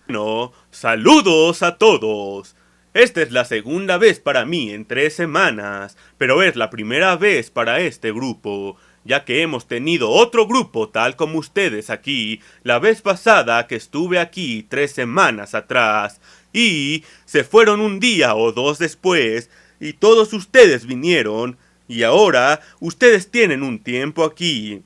Bueno, saludos a todos. Esta es la segunda vez para mí en 3 semanas, pero es la primera vez para este grupo, ya que hemos tenido otro grupo tal como ustedes aquí, la vez pasada que estuve aquí 3 semanas atrás, y se fueron un día o dos después, y todos ustedes vinieron, y ahora ustedes tienen un tiempo aquí.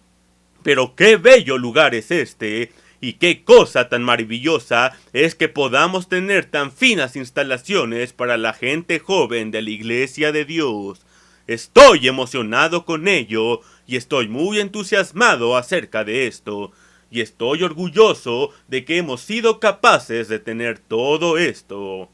Pero qué bello lugar es este, y qué cosa tan maravillosa es que podamos tener tan finas instalaciones para la gente joven de la Iglesia de Dios. Estoy emocionado con ello, y estoy muy entusiasmado acerca de esto, y estoy orgulloso de que hemos sido capaces de tener todo esto.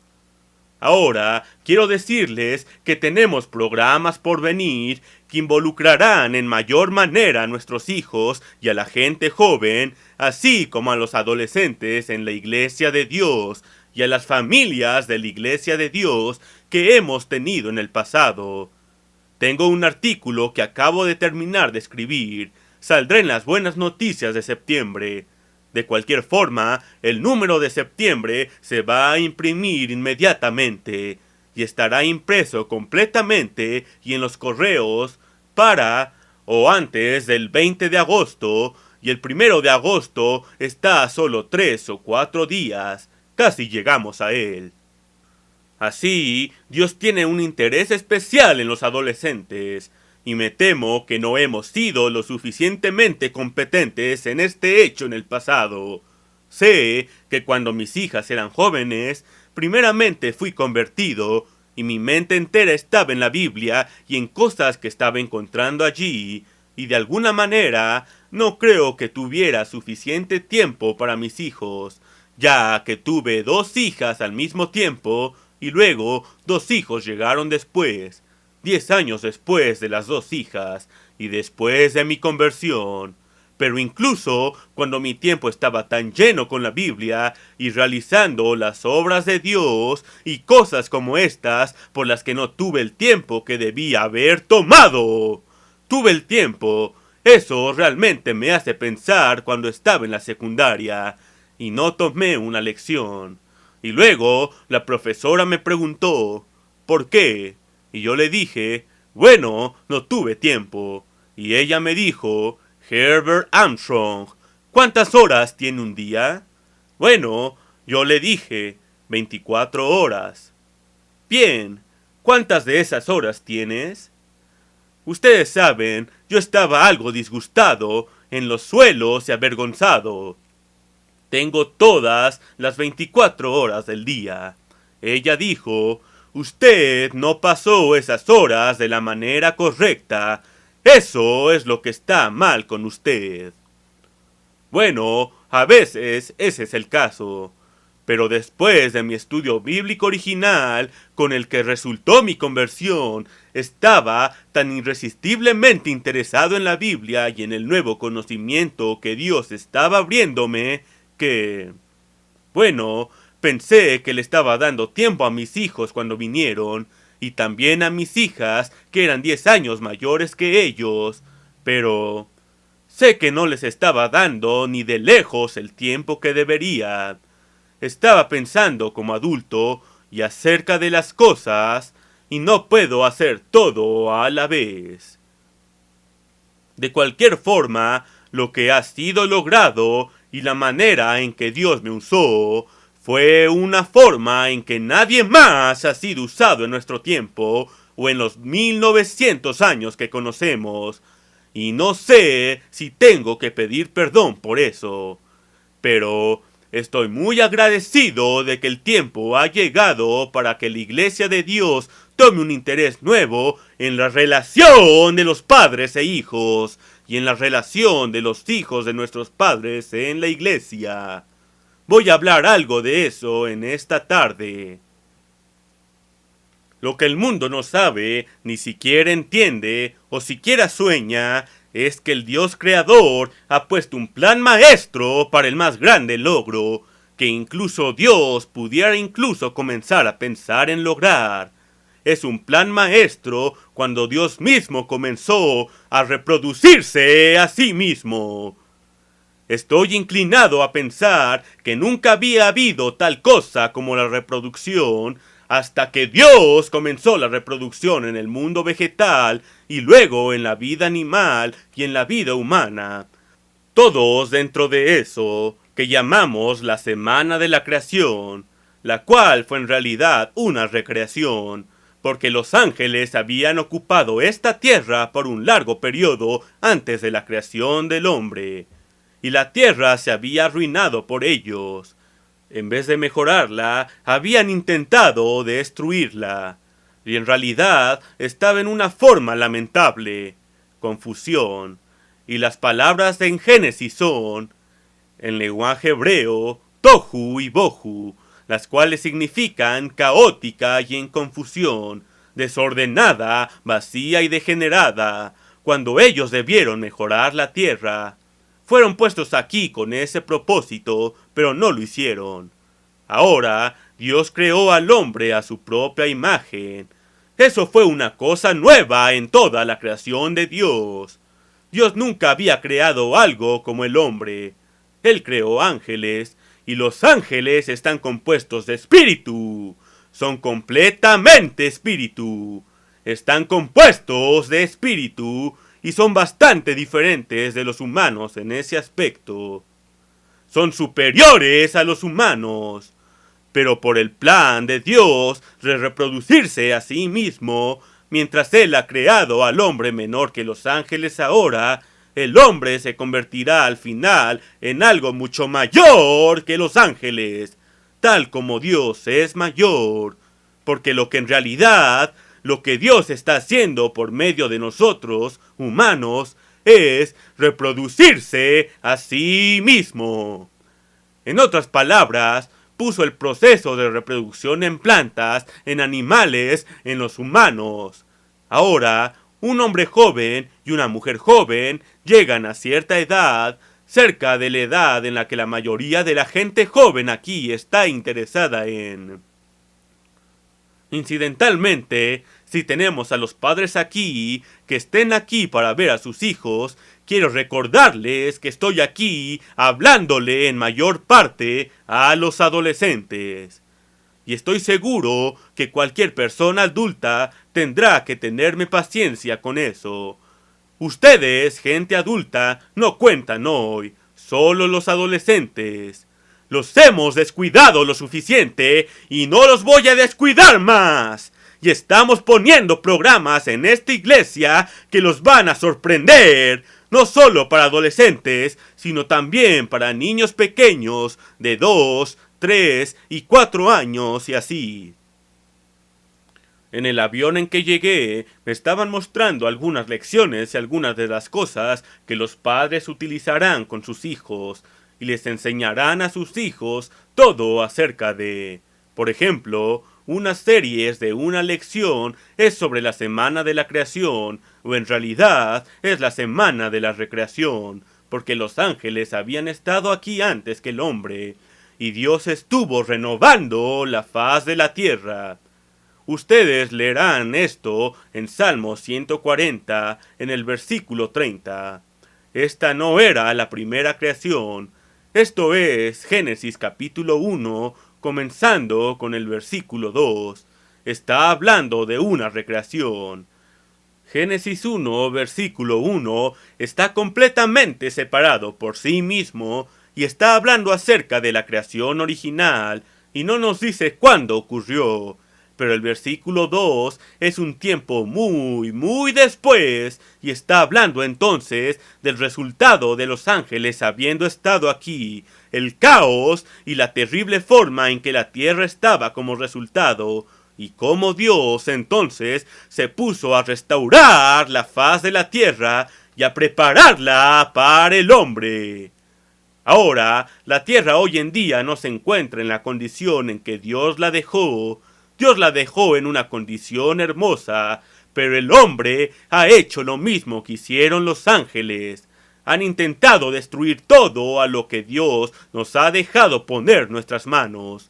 Ahora quiero decirles que tenemos programas por venir que involucrarán en mayor manera a nuestros hijos y a la gente joven, así como a los adolescentes en la Iglesia de Dios y a las familias de la Iglesia de Dios que hemos tenido en el pasado. Tengo un artículo que acabo de terminar de escribir. Saldrá en las buenas noticias de septiembre. De cualquier forma, el número de septiembre se va a imprimir inmediatamente y estará impreso completamente y en los correos para o antes del 20 de agosto, y el 1 de agosto está a solo 3 o 4 días. Casi llegamos a él. Así, Dios tiene un interés especial en los adolescentes, y me temo que no hemos sido lo suficientemente competentes en este hecho en el pasado. Sé que cuando mis hijas eran jóvenes, primeramente fui convertido, y mi mente entera estaba en la Biblia y en cosas que estaba encontrando allí, y de alguna manera no creo que tuviera suficiente tiempo para mis hijos, ya que tuve 2 hijas al mismo tiempo, y luego 2 hijos llegaron después, 10 años después de las 2 hijas, y después de mi conversión. Pero incluso cuando mi tiempo estaba tan lleno con la Biblia y realizando las obras de Dios y cosas como estas por las que no tuve el tiempo que debía haber tomado. Tuve el tiempo. Eso realmente me hace pensar cuando estaba en la secundaria y no tomé una lección. Y luego la profesora me preguntó, ¿por qué? Y yo le dije, bueno, no tuve tiempo. Y ella me dijo, Herbert Armstrong, ¿cuántas horas tiene un día? Bueno, yo le dije, 24 horas. Bien, ¿cuántas de esas horas tienes? Ustedes saben, yo estaba algo disgustado, en los suelos y avergonzado. Tengo todas las 24 horas del día. Ella dijo, usted no pasó esas horas de la manera correcta. Eso es lo que está mal con usted. Bueno, a veces ese es el caso. Pero después de mi estudio bíblico original, con el que resultó mi conversión, estaba tan irresistiblemente interesado en la Biblia y en el nuevo conocimiento que Dios estaba abriéndome, que... Bueno, pensé que le estaba dando tiempo a mis hijos cuando vinieron, y también a mis hijas, que eran 10 años mayores que ellos, pero sé que no les estaba dando ni de lejos el tiempo que debería. Estaba pensando como adulto y acerca de las cosas, y no puedo hacer todo a la vez. De cualquier forma, lo que ha sido logrado y la manera en que Dios me usó fue una forma en que nadie más ha sido usado en nuestro tiempo o en los 1900 años que conocemos, y no sé si tengo que pedir perdón por eso, pero estoy muy agradecido de que el tiempo ha llegado para que la Iglesia de Dios tome un interés nuevo en la relación de los padres e hijos y en la relación de los hijos de nuestros padres en la Iglesia. Voy a hablar algo de eso en esta tarde. Lo que el mundo no sabe, ni siquiera entiende, o siquiera sueña, es que el Dios creador ha puesto un plan maestro para el más grande logro, que incluso Dios pudiera incluso comenzar a pensar en lograr. Es un plan maestro cuando Dios mismo comenzó a reproducirse a sí mismo. Estoy inclinado a pensar que nunca había habido tal cosa como la reproducción hasta que Dios comenzó la reproducción en el mundo vegetal y luego en la vida animal y en la vida humana. Todos dentro de eso que llamamos la semana de la creación, la cual fue en realidad una recreación, porque los ángeles habían ocupado esta tierra por un largo periodo antes de la creación del hombre, y la tierra se había arruinado por ellos. En vez de mejorarla, habían intentado destruirla, y en realidad estaba en una forma lamentable, confusión, y las palabras en Génesis son, en lenguaje hebreo, tohu y bohu, las cuales significan caótica y en confusión, desordenada, vacía y degenerada, cuando ellos debieron mejorar la tierra. Fueron puestos aquí con ese propósito, pero no lo hicieron. Ahora, Dios creó al hombre a su propia imagen. Eso fue una cosa nueva en toda la creación de Dios. Dios nunca había creado algo como el hombre. Él creó ángeles, y los ángeles están compuestos de espíritu. Son completamente espíritu. Están compuestos de espíritu y son bastante diferentes de los humanos en ese aspecto. Son superiores a los humanos, pero por el plan de Dios de reproducirse a sí mismo, mientras Él ha creado al hombre menor que los ángeles ahora, el hombre se convertirá al final en algo mucho mayor que los ángeles, tal como Dios es mayor, porque lo que Dios está haciendo por medio de nosotros, humanos, es reproducirse a sí mismo. En otras palabras, puso el proceso de reproducción en plantas, en animales, en los humanos. Ahora, un hombre joven y una mujer joven llegan a cierta edad, cerca de la edad en la que la mayoría de la gente joven aquí está interesada en. Incidentalmente, si tenemos a los padres aquí, que estén aquí para ver a sus hijos, quiero recordarles que estoy aquí hablándole en mayor parte a los adolescentes. Y estoy seguro que cualquier persona adulta tendrá que tenerme paciencia con eso. Ustedes, gente adulta, no cuentan hoy, solo los adolescentes. Los hemos descuidado lo suficiente y no los voy a descuidar más. Y estamos poniendo programas en esta iglesia que los van a sorprender, no solo para adolescentes, sino también para niños pequeños de 2, 3 y 4 años y así. En el avión en que llegué, me estaban mostrando algunas lecciones y algunas de las cosas que los padres utilizarán con sus hijos, y les enseñarán a sus hijos todo acerca de, por ejemplo, unas series de una lección es sobre la semana de la creación, o en realidad es la semana de la recreación, porque los ángeles habían estado aquí antes que el hombre, y Dios estuvo renovando la faz de la tierra. Ustedes leerán esto en Salmo 140, en el versículo 30. Esta no era la primera creación. Esto es Génesis capítulo 1, comenzando con el versículo 2. Está hablando de una recreación. Génesis 1, versículo 1, está completamente separado por sí mismo y está hablando acerca de la creación original y no nos dice cuándo ocurrió. Pero el versículo 2 es un tiempo muy después y está hablando entonces del resultado de los ángeles habiendo estado aquí, el caos y la terrible forma en que la tierra estaba como resultado, y cómo Dios entonces se puso a restaurar la faz de la tierra y a prepararla para el hombre. Ahora, la tierra hoy en día no se encuentra en la condición en que Dios la dejó. Dios la dejó en una condición hermosa, pero el hombre ha hecho lo mismo que hicieron los ángeles. Han intentado destruir todo a lo que Dios nos ha dejado poner nuestras manos.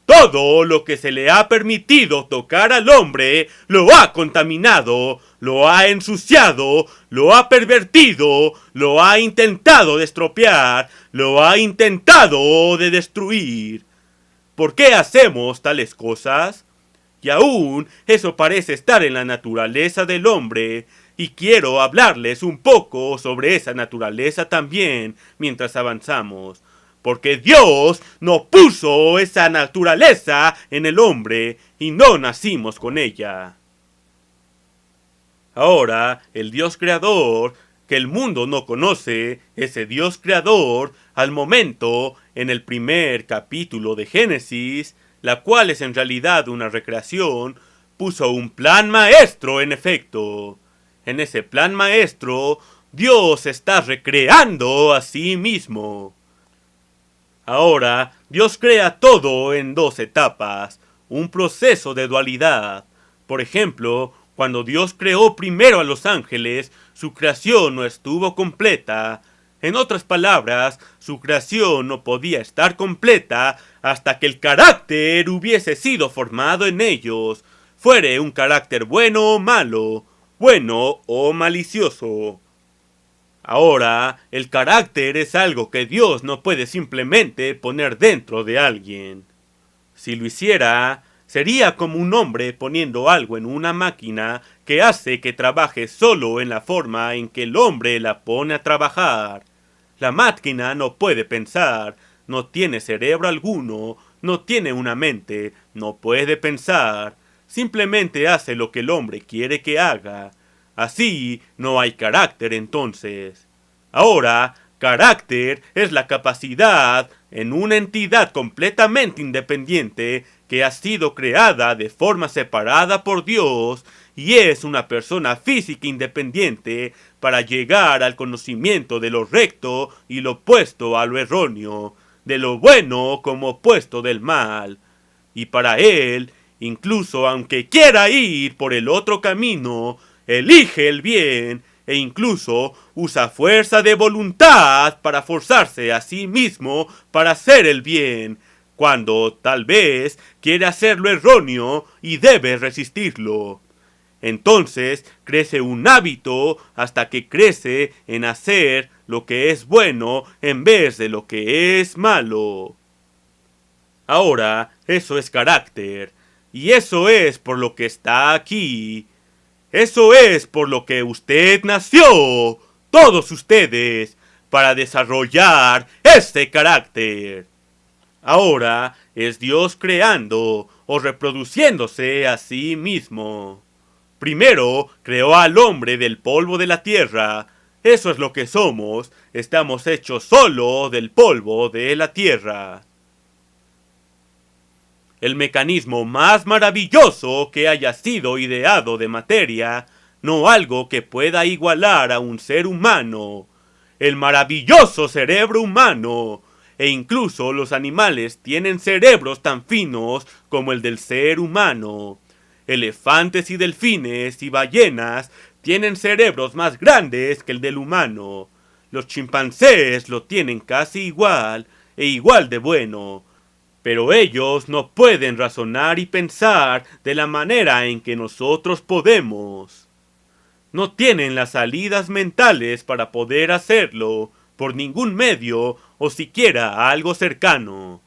Todo lo que se le ha permitido tocar al hombre lo ha contaminado, lo ha ensuciado, lo ha pervertido, lo ha intentado de estropear, lo ha intentado de destruir. ¿Por qué hacemos tales cosas? Y aún eso parece estar en la naturaleza del hombre, y quiero hablarles un poco sobre esa naturaleza también mientras avanzamos. Porque Dios no puso esa naturaleza en el hombre y no nacimos con ella. Ahora, el Dios creador, que el mundo no conoce, ese Dios creador, al momento, en el primer capítulo de Génesis, la cual es en realidad una recreación, puso un plan maestro en efecto. En ese plan maestro, Dios está recreando a sí mismo. Ahora, Dios crea todo en dos etapas, un proceso de dualidad. Por ejemplo, cuando Dios creó primero a los ángeles, su creación no estuvo completa. En otras palabras, su creación no podía estar completa hasta que el carácter hubiese sido formado en ellos, fuere un carácter bueno o malo, bueno o malicioso. Ahora, el carácter es algo que Dios no puede simplemente poner dentro de alguien. Si lo hiciera, sería como un hombre poniendo algo en una máquina que hace que trabaje solo en la forma en que el hombre la pone a trabajar. La máquina no puede pensar, no tiene cerebro alguno, no tiene una mente, no puede pensar, simplemente hace lo que el hombre quiere que haga. Así no hay carácter entonces. Ahora, carácter es la capacidad en una entidad completamente independiente que ha sido creada de forma separada por Dios y es una persona física independiente para llegar al conocimiento de lo recto y lo opuesto a lo erróneo, de lo bueno como opuesto del mal. Y para él, incluso aunque quiera ir por el otro camino, elige el bien e incluso usa fuerza de voluntad para forzarse a sí mismo para hacer el bien, cuando tal vez quiere hacer lo erróneo y debe resistirlo. Entonces crece un hábito hasta que crece en hacer lo que es bueno en vez de lo que es malo. Ahora, eso es carácter, y eso es por lo que está aquí. Eso es por lo que usted nació, todos ustedes, para desarrollar ese carácter. Ahora es Dios creando o reproduciéndose a sí mismo. Primero creó al hombre del polvo de la tierra. Eso es lo que somos, estamos hechos solo del polvo de la tierra. El mecanismo más maravilloso que haya sido ideado de materia, no algo que pueda igualar a un ser humano, el maravilloso cerebro humano, e incluso los animales tienen cerebros tan finos como el del ser humano. Elefantes y delfines y ballenas tienen cerebros más grandes que el del humano. Los chimpancés lo tienen casi igual e igual de bueno. Pero ellos no pueden razonar y pensar de la manera en que nosotros podemos. No tienen las salidas mentales para poder hacerlo por ningún medio o siquiera algo cercano.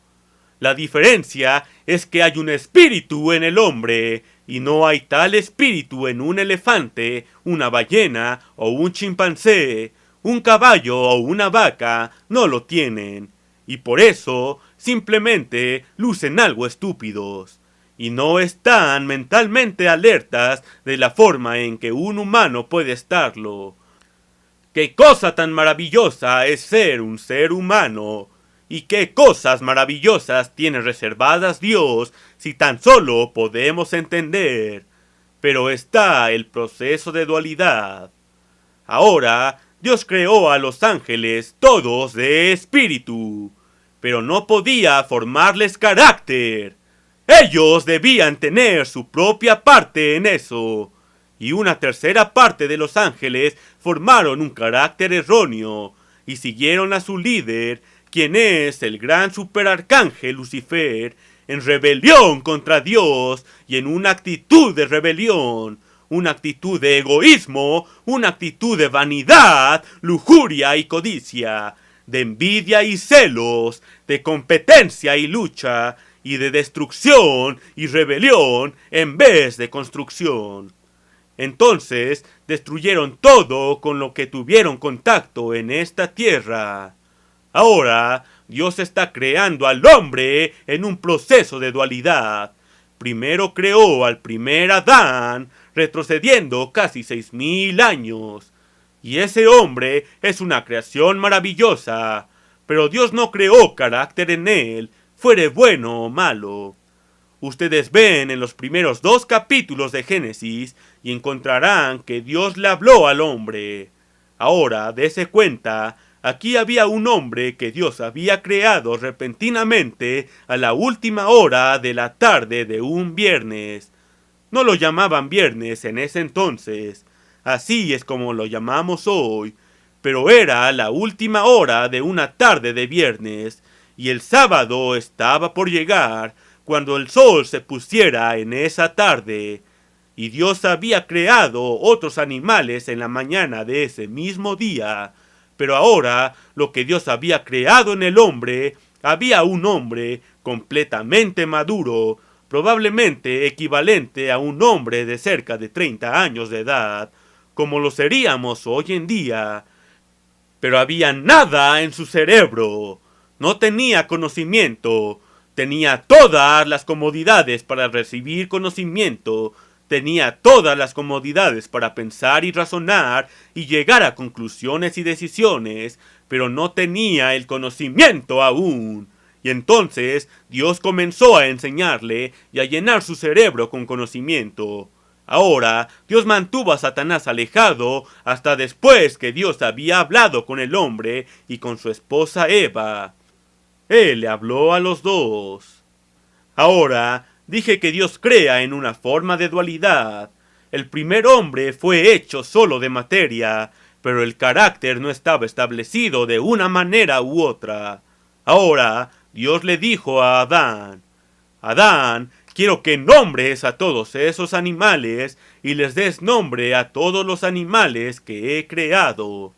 La diferencia es que hay un espíritu en el hombre y no hay tal espíritu en un elefante, una ballena o un chimpancé. Un caballo o una vaca no lo tienen. Y por eso simplemente lucen algo estúpidos, y no están mentalmente alertas de la forma en que un humano puede estarlo. ¡Qué cosa tan maravillosa es ser un ser humano! ¿Y qué cosas maravillosas tiene reservadas Dios si tan solo podemos entender? Pero está el proceso de dualidad. Ahora, Dios creó a los ángeles todos de espíritu, pero no podía formarles carácter. Ellos debían tener su propia parte en eso, y una tercera parte de los ángeles formaron un carácter erróneo, y siguieron a su líder, quien es el gran superarcángel Lucifer, en rebelión contra Dios y en una actitud de rebelión, una actitud de egoísmo, una actitud de vanidad, lujuria y codicia, de envidia y celos, de competencia y lucha, y de destrucción y rebelión en vez de construcción. Entonces destruyeron todo con lo que tuvieron contacto en esta tierra. Ahora Dios está creando al hombre en un proceso de dualidad. Primero creó al primer Adán, retrocediendo casi 6000 años. Y ese hombre es una creación maravillosa, pero Dios no creó carácter en él, fuere bueno o malo. Ustedes ven en los primeros 2 capítulos de Génesis y encontrarán que Dios le habló al hombre. Ahora, dése cuenta, aquí había un hombre que Dios había creado repentinamente a la última hora de la tarde de un viernes. No lo llamaban viernes en ese entonces, así es como lo llamamos hoy, pero era la última hora de una tarde de viernes, y el sábado estaba por llegar, cuando el sol se pusiera en esa tarde, y Dios había creado otros animales en la mañana de ese mismo día, pero ahora lo que Dios había creado en el hombre, había un hombre completamente maduro, probablemente equivalente a un hombre de cerca de 30 años de edad, como lo seríamos hoy en día, pero había nada en su cerebro, no tenía conocimiento, tenía todas las comodidades para recibir conocimiento, tenía todas las comodidades para pensar y razonar y llegar a conclusiones y decisiones, pero no tenía el conocimiento aún. Y entonces Dios comenzó a enseñarle y a llenar su cerebro con conocimiento. Ahora Dios mantuvo a Satanás alejado hasta después que Dios había hablado con el hombre y con su esposa Eva. Él le habló a los dos. Ahora dije que Dios crea en una forma de dualidad. El primer hombre fue hecho solo de materia, pero el carácter no estaba establecido de una manera u otra. Ahora Dios le dijo a Adán: Adán, quiero que nombres a todos esos animales y les des nombre a todos los animales que he creado.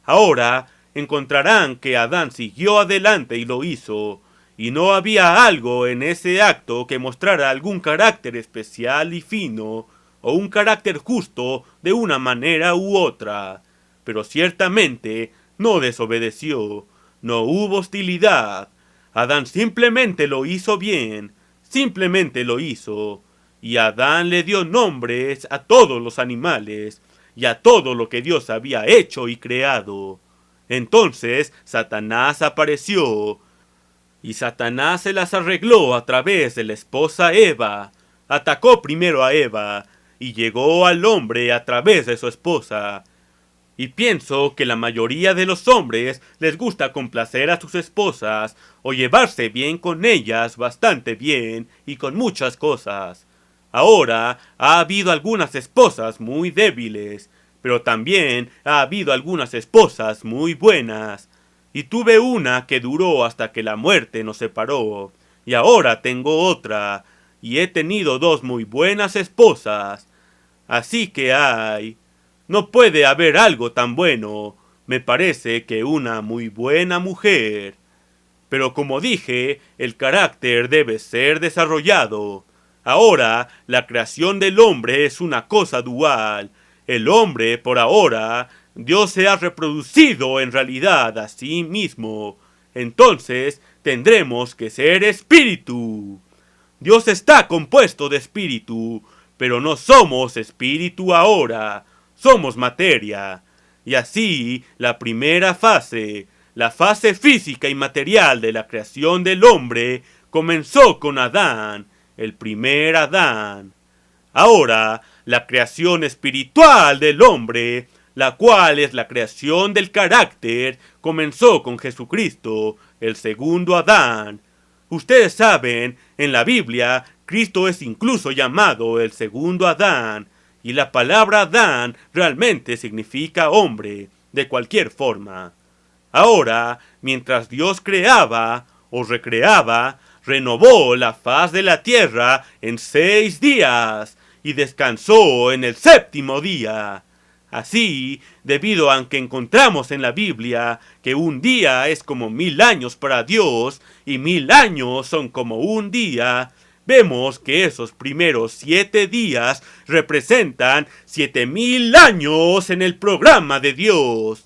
Ahora encontrarán que Adán siguió adelante y lo hizo, y no había algo en ese acto que mostrara algún carácter especial y fino, o un carácter justo de una manera u otra, pero ciertamente no desobedeció, no hubo hostilidad. Adán simplemente lo hizo bien, simplemente lo hizo, y Adán le dio nombres a todos los animales, y a todo lo que Dios había hecho y creado. Entonces Satanás apareció, y Satanás se las arregló a través de la esposa Eva. Atacó primero a Eva, y llegó al hombre a través de su esposa. Y pienso que la mayoría de los hombres les gusta complacer a sus esposas o llevarse bien con ellas bastante bien y con muchas cosas. Ahora ha habido algunas esposas muy débiles, pero también ha habido algunas esposas muy buenas. Y tuve una que duró hasta que la muerte nos separó, y ahora tengo otra, y he tenido 2 muy buenas esposas. Así que no puede haber algo tan bueno, me parece, que una muy buena mujer. Pero como dije, el carácter debe ser desarrollado. Ahora, la creación del hombre es una cosa dual. El hombre, por ahora, Dios se ha reproducido en realidad a sí mismo. Entonces, tendremos que ser espíritu. Dios está compuesto de espíritu, pero no somos espíritu ahora. Somos materia, y así la primera fase, la fase física y material de la creación del hombre, comenzó con Adán, el primer Adán. Ahora, la creación espiritual del hombre, la cual es la creación del carácter, comenzó con Jesucristo, el segundo Adán. Ustedes saben, en la Biblia, Cristo es incluso llamado el segundo Adán, y la palabra Adán realmente significa hombre, de cualquier forma. Ahora, mientras Dios creaba o recreaba, renovó la faz de la tierra en 6 días y descansó en el séptimo día. Así, debido a que encontramos en la Biblia que un día es como 1000 años para Dios y 1000 años son como un día, vemos que esos primeros 7 días representan 7000 años en el programa de Dios.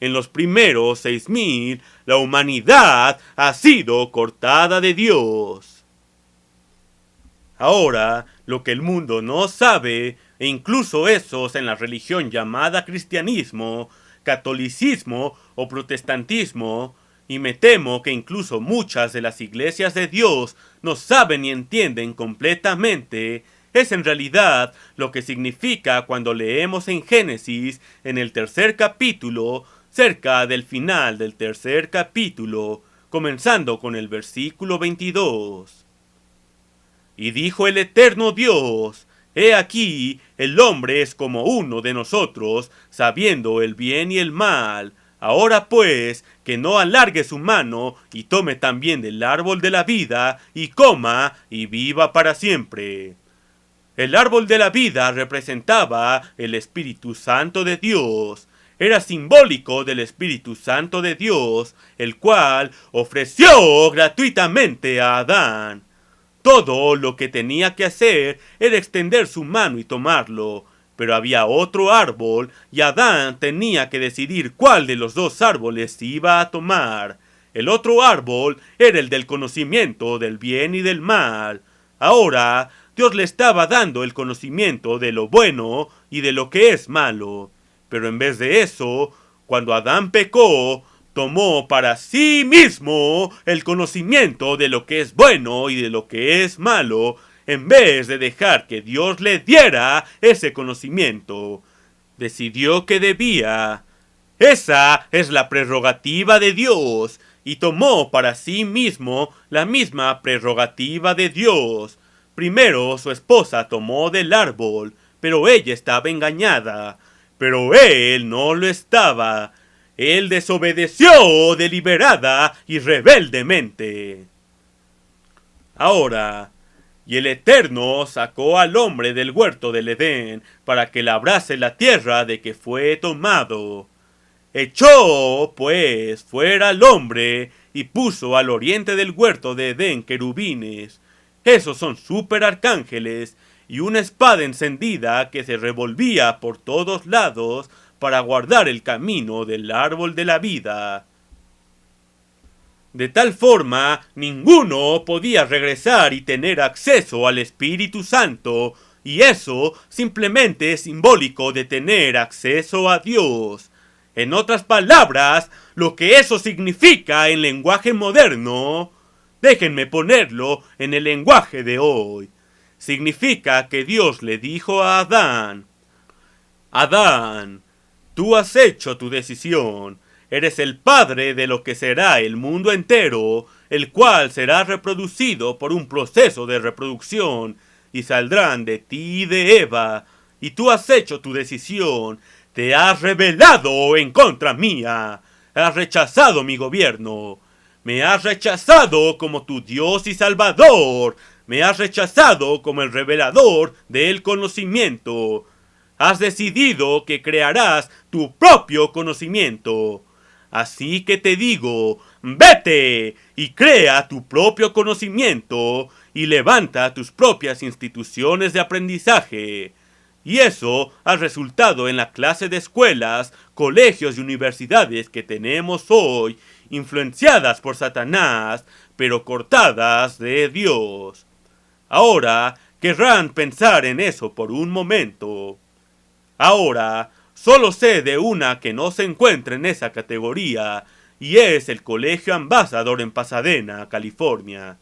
En los primeros 6000, la humanidad ha sido cortada de Dios. Ahora, lo que el mundo no sabe, e incluso esos en la religión llamada cristianismo, catolicismo o protestantismo, y me temo que incluso muchas de las iglesias de Dios no saben ni entienden completamente, es en realidad lo que significa cuando leemos en Génesis, en el 3er capítulo, cerca del final del 3er capítulo, comenzando con el versículo 22. Y dijo el eterno Dios: He aquí, el hombre es como uno de nosotros, sabiendo el bien y el mal. Ahora pues, que no alargue su mano, y tome también del árbol de la vida, y coma, y viva para siempre. El árbol de la vida representaba el Espíritu Santo de Dios. Era simbólico del Espíritu Santo de Dios, el cual ofreció gratuitamente a Adán. Todo lo que tenía que hacer era extender su mano y tomarlo, pero había otro árbol y Adán tenía que decidir cuál de los 2 árboles iba a tomar. El otro árbol era el del conocimiento del bien y del mal. Ahora, Dios le estaba dando el conocimiento de lo bueno y de lo que es malo. Pero en vez de eso, cuando Adán pecó, tomó para sí mismo el conocimiento de lo que es bueno y de lo que es malo, en vez de dejar que Dios le diera ese conocimiento. Decidió que debía. Esa es la prerrogativa de Dios, y tomó para sí mismo la misma prerrogativa de Dios. Primero su esposa tomó del árbol, pero ella estaba engañada. Pero él no lo estaba. Él desobedeció deliberada y rebeldemente. Ahora, y el Eterno sacó al hombre del huerto del Edén para que labrase la tierra de que fue tomado. Echó, pues, fuera al hombre y puso al oriente del huerto de Edén querubines. Esos son superarcángeles y una espada encendida que se revolvía por todos lados para guardar el camino del árbol de la vida. De tal forma, ninguno podía regresar y tener acceso al Espíritu Santo, y eso simplemente es simbólico de tener acceso a Dios. En otras palabras, lo que eso significa en lenguaje moderno, déjenme ponerlo en el lenguaje de hoy, significa que Dios le dijo a Adán: Adán, tú has hecho tu decisión. Eres el padre de lo que será el mundo entero, el cual será reproducido por un proceso de reproducción, y saldrán de ti y de Eva. Y tú has hecho tu decisión. Te has rebelado en contra mía. Has rechazado mi gobierno. Me has rechazado como tu Dios y Salvador. Me has rechazado como el revelador del conocimiento. Has decidido que crearás tu propio conocimiento. Así que te digo, vete y crea tu propio conocimiento y levanta tus propias instituciones de aprendizaje. Y eso ha resultado en la clase de escuelas, colegios y universidades que tenemos hoy, influenciadas por Satanás, pero cortadas de Dios. Ahora querrán pensar en eso por un momento. Ahora, solo sé de una que no se encuentra en esa categoría, y es el Colegio Ambassador en Pasadena, California.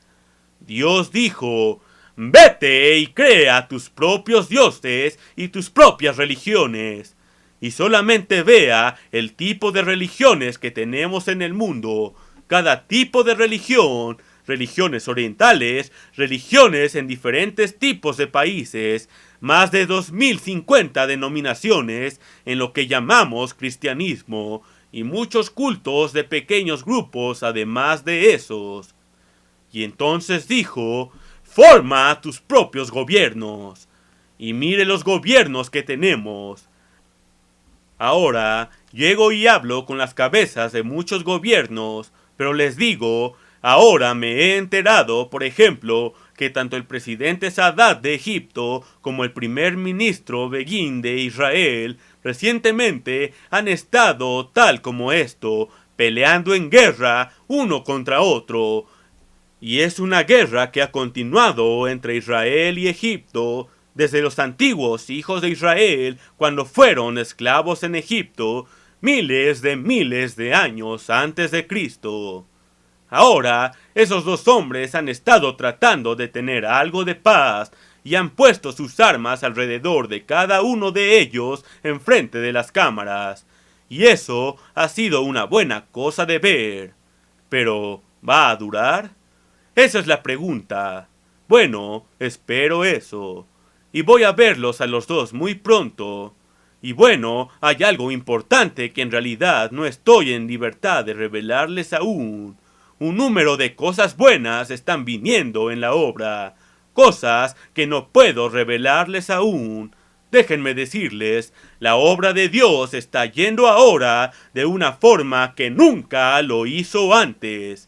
Dios dijo: vete y crea tus propios dioses y tus propias religiones. Y solamente vea el tipo de religiones que tenemos en el mundo. Cada tipo de religión, religiones orientales, religiones en diferentes tipos de países, más de 2050 denominaciones en lo que llamamos cristianismo, y muchos cultos de pequeños grupos además de esos. Y entonces dijo, forma tus propios gobiernos, y mire los gobiernos que tenemos. Ahora llego y hablo con las cabezas de muchos gobiernos, pero les digo, ahora me he enterado, por ejemplo, que tanto el presidente Sadat de Egipto como el primer ministro Begin de Israel recientemente han estado, tal como esto, peleando en guerra uno contra otro. Y es una guerra que ha continuado entre Israel y Egipto desde los antiguos hijos de Israel cuando fueron esclavos en Egipto miles de años antes de Cristo. Ahora, esos dos hombres han estado tratando de tener algo de paz y han puesto sus armas alrededor de cada uno de ellos enfrente de las cámaras. Y eso ha sido una buena cosa de ver. Pero, ¿va a durar? Esa es la pregunta. Bueno, espero eso. Y voy a verlos a los dos muy pronto. Y bueno, hay algo importante que en realidad no estoy en libertad de revelarles aún. Un número de cosas buenas están viniendo en la obra, cosas que no puedo revelarles aún. Déjenme decirles, la obra de Dios está yendo ahora de una forma que nunca lo hizo antes.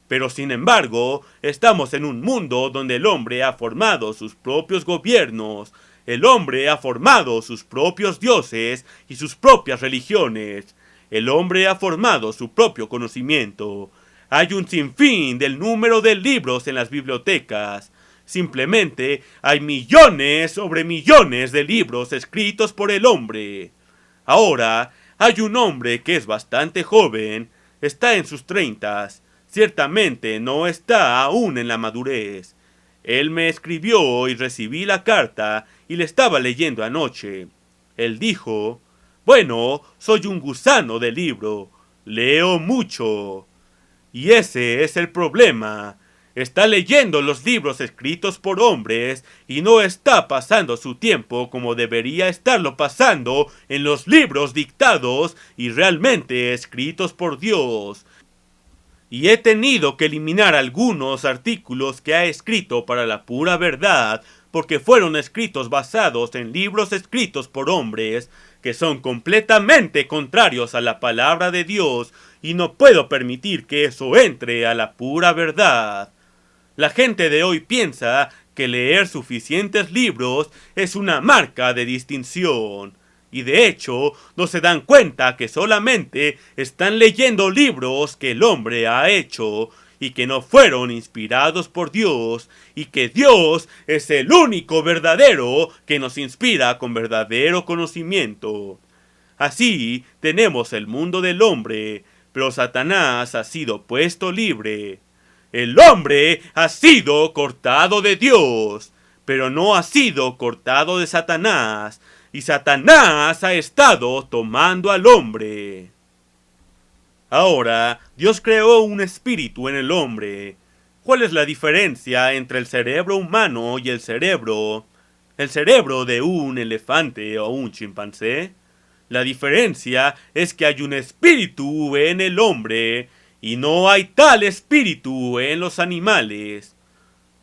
Pero sin embargo, estamos en un mundo donde el hombre ha formado sus propios gobiernos, el hombre ha formado sus propios dioses y sus propias religiones, el hombre ha formado su propio conocimiento. Hay un sinfín del número de libros en las bibliotecas. Simplemente hay millones sobre millones de libros escritos por el hombre. Ahora, hay un hombre que es bastante joven, está en sus 30s, ciertamente no está aún en la madurez. Él me escribió y recibí la carta y le estaba leyendo anoche. Él dijo, bueno, soy un gusano de libro, leo mucho. Y ese es el problema. Está leyendo los libros escritos por hombres y no está pasando su tiempo como debería estarlo pasando en los libros dictados y realmente escritos por Dios. Y he tenido que eliminar algunos artículos que ha escrito para la pura verdad, porque fueron escritos basados en libros escritos por hombres que son completamente contrarios a la palabra de Dios, y no puedo permitir que eso entre a la pura verdad. La gente de hoy piensa que leer suficientes libros es una marca de distinción. Y de hecho, no se dan cuenta que solamente están leyendo libros que el hombre ha hecho y que no fueron inspirados por Dios, y que Dios es el único verdadero que nos inspira con verdadero conocimiento. Así tenemos el mundo del hombre, pero Satanás ha sido puesto libre. El hombre ha sido cortado de Dios, pero no ha sido cortado de Satanás, y Satanás ha estado tomando al hombre. Ahora, Dios creó un espíritu en el hombre. ¿Cuál es la diferencia entre el cerebro humano y el cerebro de un elefante o un chimpancé? La diferencia es que hay un espíritu en el hombre y no hay tal espíritu en los animales.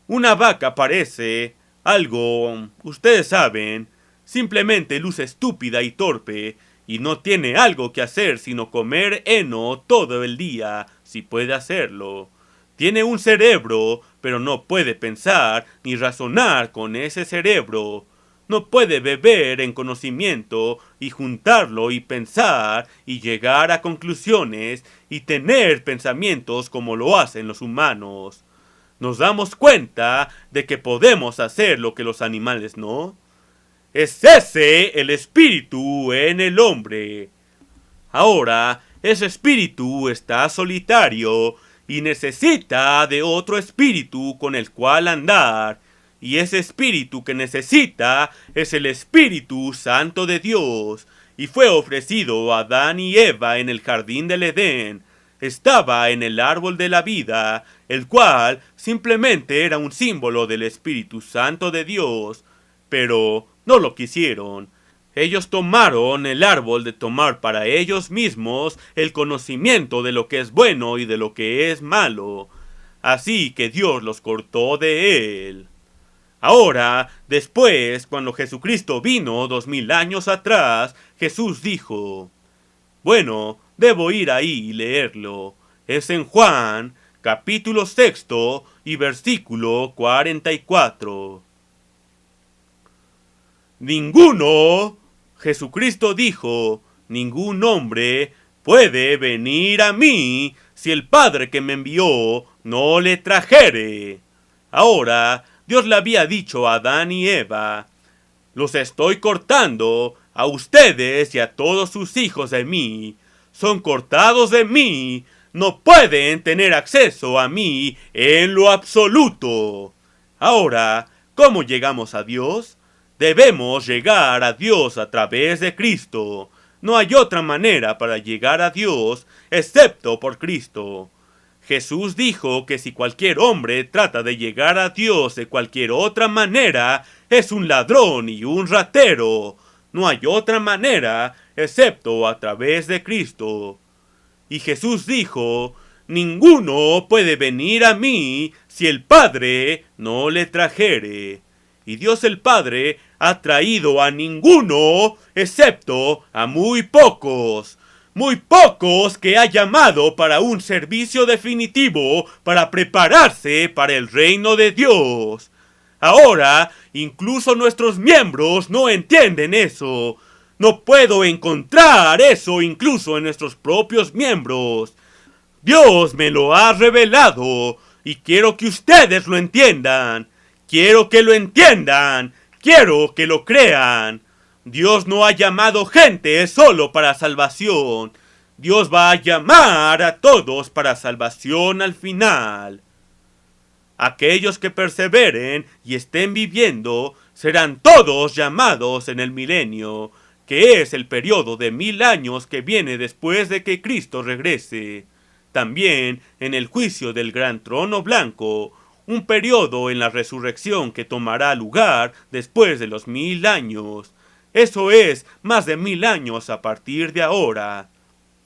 Una vaca parece algo, ustedes saben, simplemente luce estúpida y torpe, y no tiene algo que hacer sino comer heno todo el día, si puede hacerlo. Tiene un cerebro, pero no puede pensar ni razonar con ese cerebro. No puede beber en conocimiento y juntarlo y pensar y llegar a conclusiones y tener pensamientos como lo hacen los humanos. Nos damos cuenta de que podemos hacer lo que los animales no. Es ese el espíritu en el hombre. Ahora, ese espíritu está solitario y necesita de otro espíritu con el cual andar. Y ese espíritu que necesita es el Espíritu Santo de Dios, y fue ofrecido a Adán y Eva en el jardín del Edén. Estaba en el árbol de la vida, el cual simplemente era un símbolo del Espíritu Santo de Dios, pero no lo quisieron. Ellos tomaron el árbol de tomar para ellos mismos el conocimiento de lo que es bueno y de lo que es malo. Así que Dios los cortó de él. Ahora, después, cuando Jesucristo vino 2000 años atrás, Jesús dijo, bueno, debo ir ahí y leerlo. Es en Juan, capítulo 6 y versículo 44. Jesucristo dijo, ningún hombre puede venir a mí si el Padre que me envió no le trajere. Ahora, Dios le había dicho a Adán y Eva, los estoy cortando a ustedes y a todos sus hijos de mí. Son cortados de mí, no pueden tener acceso a mí en lo absoluto. Ahora, ¿cómo llegamos a Dios? Debemos llegar a Dios a través de Cristo. No hay otra manera para llegar a Dios excepto por Cristo. Jesús dijo que si cualquier hombre trata de llegar a Dios de cualquier otra manera, es un ladrón y un ratero. No hay otra manera excepto a través de Cristo. Y Jesús dijo, ninguno puede venir a mí si el Padre no le trajere. Y Dios el Padre ha traído a ninguno excepto a muy pocos que ha llamado para un servicio definitivo para prepararse para el reino de Dios. Ahora, incluso nuestros miembros no entienden eso. No puedo encontrar eso incluso en nuestros propios miembros. Dios me lo ha revelado y quiero que ustedes lo entiendan. Quiero que lo entiendan. Quiero que lo crean. Dios no ha llamado gente solo para salvación. Dios va a llamar a todos para salvación al final. Aquellos que perseveren y estén viviendo serán todos llamados en el milenio, que es el periodo de 1000 años que viene después de que Cristo regrese. También en el juicio del gran trono blanco, un periodo en la resurrección que tomará lugar después de los 1000 años. Eso es, más de 1000 años a partir de ahora.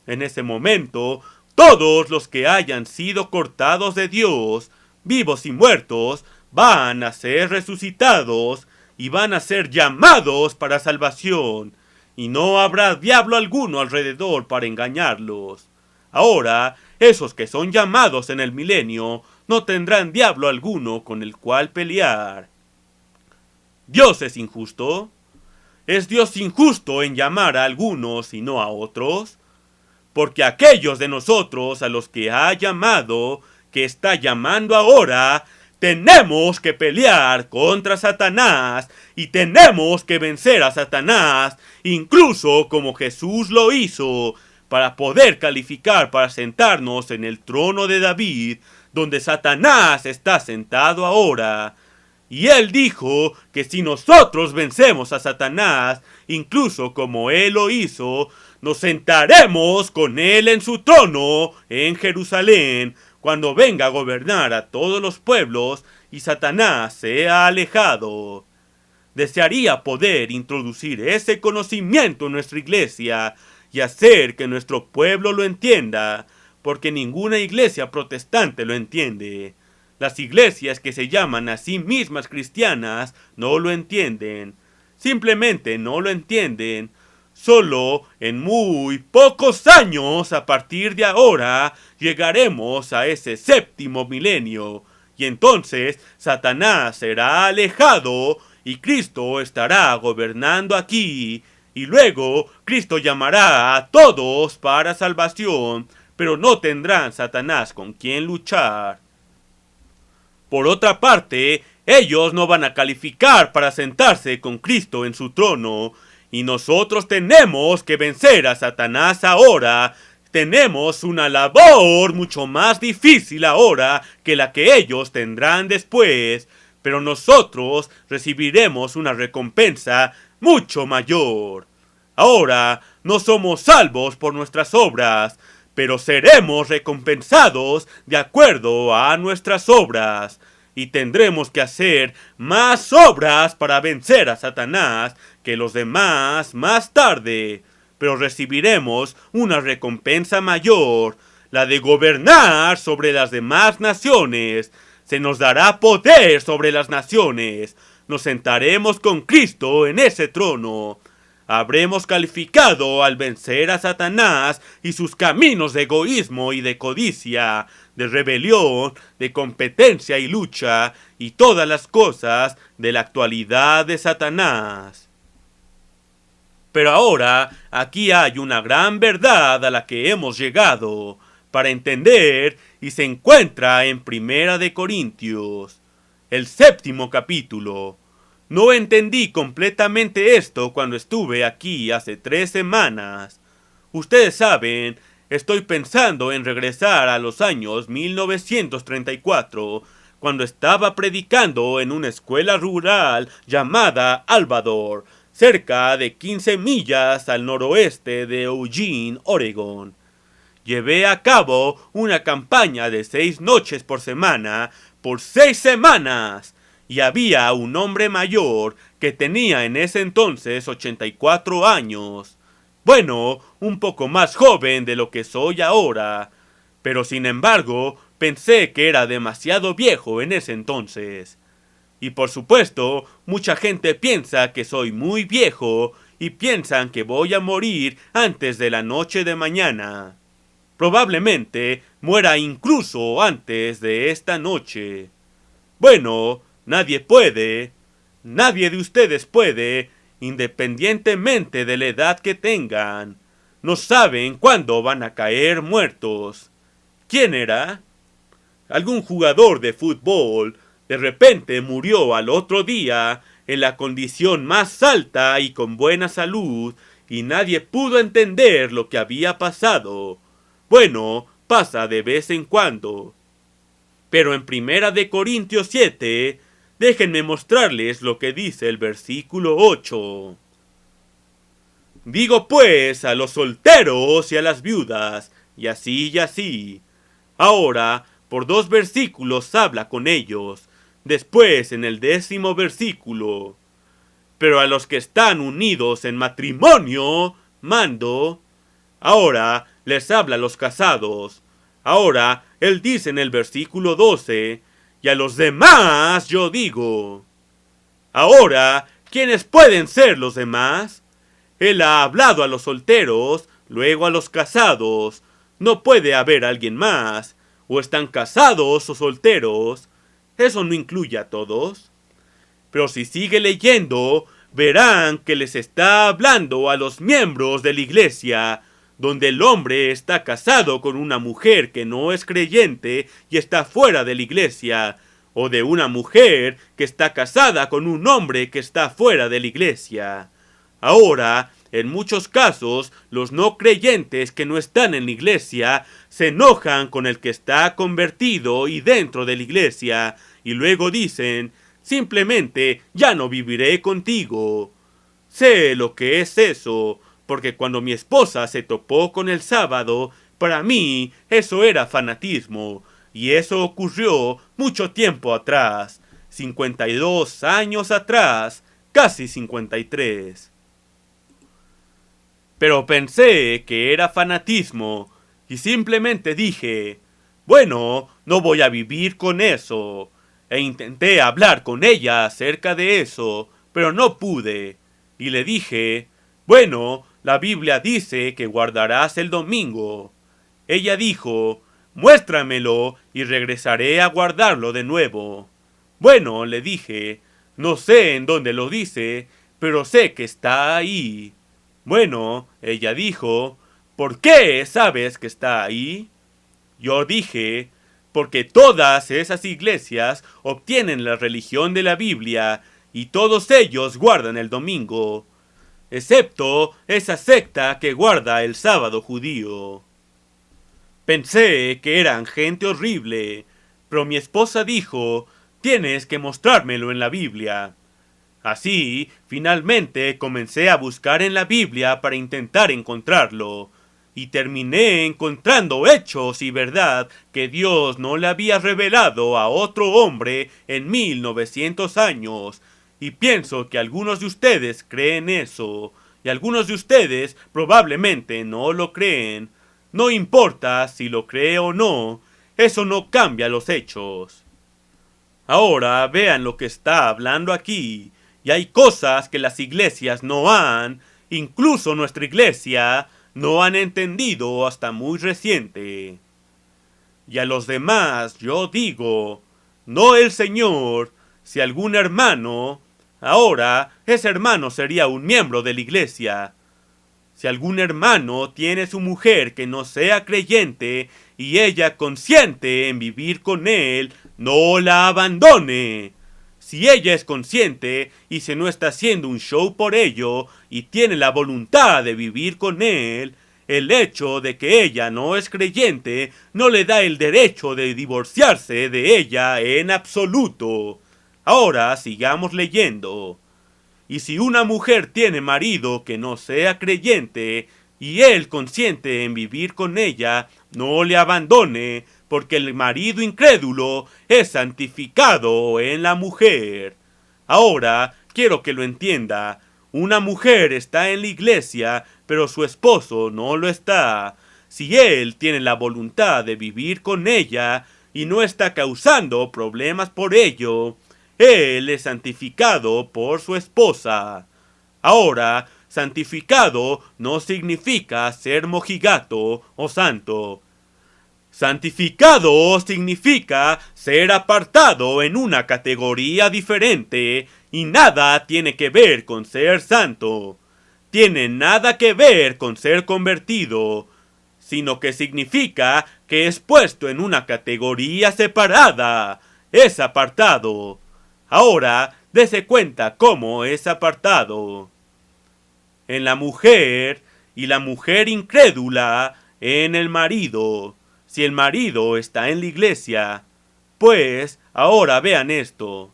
En ese momento, todos los que hayan sido cortados de Dios, vivos y muertos, van a ser resucitados y van a ser llamados para salvación, y no habrá diablo alguno alrededor para engañarlos. Ahora, esos que son llamados en el milenio no tendrán diablo alguno con el cual pelear. ¿Dios es injusto? ¿Es Dios injusto en llamar a algunos y no a otros? Porque aquellos de nosotros a los que ha llamado, que está llamando ahora, tenemos que pelear contra Satanás y tenemos que vencer a Satanás, incluso como Jesús lo hizo, para poder calificar para sentarnos en el trono de David, donde Satanás está sentado ahora. Y él dijo que si nosotros vencemos a Satanás, incluso como él lo hizo, nos sentaremos con él en su trono en Jerusalén, cuando venga a gobernar a todos los pueblos y Satanás sea alejado. Desearía poder introducir ese conocimiento en nuestra iglesia y hacer que nuestro pueblo lo entienda, porque ninguna iglesia protestante lo entiende. Las iglesias que se llaman a sí mismas cristianas no lo entienden. Simplemente no lo entienden. Solo en muy pocos años a partir de ahora llegaremos a ese 7º milenio. Y entonces Satanás será alejado y Cristo estará gobernando aquí. Y luego Cristo llamará a todos para salvación, pero no tendrán Satanás con quien luchar. Por otra parte, ellos no van a calificar para sentarse con Cristo en su trono, y nosotros tenemos que vencer a Satanás ahora. Tenemos una labor mucho más difícil ahora que la que ellos tendrán después, pero nosotros recibiremos una recompensa mucho mayor. Ahora no somos salvos por nuestras obras, pero seremos recompensados de acuerdo a nuestras obras. y tendremos que hacer más obras para vencer a Satanás que los demás más tarde, pero recibiremos una recompensa mayor, la de gobernar sobre las demás naciones. Se nos dará poder sobre las naciones. Nos sentaremos con Cristo en ese trono. Habremos calificado al vencer a Satanás y sus caminos de egoísmo y de codicia, de rebelión, de competencia y lucha, y todas las cosas de la actualidad de Satanás. Pero ahora, aquí hay una gran verdad a la que hemos llegado para entender, y se encuentra en Primera de Corintios, el 7º capítulo. No entendí completamente esto cuando estuve aquí hace 3 semanas. Ustedes saben, estoy pensando en regresar a los años 1934, cuando estaba predicando en una escuela rural llamada Alvador, cerca de 15 millas al noroeste de Eugene, Oregon. Llevé a cabo una campaña de 6 noches por semana, por 6 semanas, y había un hombre mayor que tenía en ese entonces 84 años. Bueno, un poco más joven de lo que soy ahora, pero sin embargo pensé que era demasiado viejo en ese entonces. Y por supuesto, mucha gente piensa que soy muy viejo y piensan que voy a morir antes de la noche de mañana. Probablemente muera incluso antes de esta noche. Bueno, nadie de ustedes puede, independientemente de la edad que tengan. No saben cuándo van a caer muertos. ¿Quién era? Algún jugador de fútbol de repente murió al otro día en la condición más alta y con buena salud, y nadie pudo entender lo que había pasado. Bueno, pasa de vez en cuando. Pero en Primera de Corintios 7, déjenme mostrarles lo que dice el versículo 8. Digo pues a los solteros y a las viudas, y así y así. Ahora, por 2 versículos habla con ellos. Después, en el 10º versículo. Pero a los que están unidos en matrimonio, mando. Ahora les habla a los casados. Ahora, él dice en el versículo 12, y a los demás yo digo. Ahora, ¿quiénes pueden ser los demás? Él ha hablado a los solteros, luego a los casados. No puede haber alguien más. O están casados o solteros. Eso no incluye a todos. Pero si sigue leyendo, verán que les está hablando a los miembros de la iglesia, donde el hombre está casado con una mujer que no es creyente y está fuera de la iglesia, o de una mujer que está casada con un hombre que está fuera de la iglesia. Ahora, en muchos casos, los no creyentes que no están en la iglesia se enojan con el que está convertido y dentro de la iglesia, y luego dicen, simplemente ya no viviré contigo. Sé lo que es eso, porque cuando mi esposa se topó con el sábado, para mí eso era fanatismo, y eso ocurrió mucho tiempo atrás, 52 años atrás, casi 53. Pero pensé que era fanatismo, y simplemente dije, bueno, no voy a vivir con eso. E intenté hablar con ella acerca de eso, pero no pude. Y le dije, bueno, la Biblia dice que guardarás el domingo. Ella dijo, muéstramelo y regresaré a guardarlo de nuevo. Bueno, le dije, no sé en dónde lo dice, pero sé que está ahí. Bueno, ella dijo, ¿por qué sabes que está ahí? Yo dije, porque todas esas iglesias obtienen la religión de la Biblia y todos ellos guardan el domingo, excepto esa secta que guarda el sábado judío. Pensé que eran gente horrible, pero mi esposa dijo, tienes que mostrármelo en la Biblia. Así, finalmente comencé a buscar en la Biblia para intentar encontrarlo. y terminé encontrando hechos y verdad que Dios no le había revelado a otro hombre en 1900 años. Y pienso que algunos de ustedes creen eso, y algunos de ustedes probablemente no lo creen. No importa si lo cree o no, eso no cambia los hechos. Ahora vean lo que está hablando aquí, y hay cosas que las iglesias no han, incluso nuestra iglesia, no han entendido hasta muy reciente. Y a los demás yo digo, no el Señor, si algún hermano, ahora ese hermano sería un miembro de la iglesia. Si algún hermano tiene su mujer que no sea creyente y ella consciente en vivir con él, no la abandone. Si ella es consciente y se no está haciendo un show por ello y tiene la voluntad de vivir con él, el hecho de que ella no es creyente no le da el derecho de divorciarse de ella en absoluto. Ahora sigamos leyendo. Y si una mujer tiene marido que no sea creyente, y él consciente en vivir con ella, no le abandone, porque el marido incrédulo es santificado en la mujer. Ahora, quiero que lo entienda, una mujer está en la iglesia, pero su esposo no lo está. Si él tiene la voluntad de vivir con ella, y no está causando problemas por ello, él es santificado por su esposa. Ahora, santificado no significa ser mojigato o santo. Santificado significa ser apartado en una categoría diferente y nada tiene que ver con ser santo. Tiene nada que ver con ser convertido, sino que significa que es puesto en una categoría separada. Es apartado. Ahora, dése cuenta cómo es apartado. En la mujer y la mujer incrédula en el marido. Si el marido está en la iglesia, pues, ahora vean esto.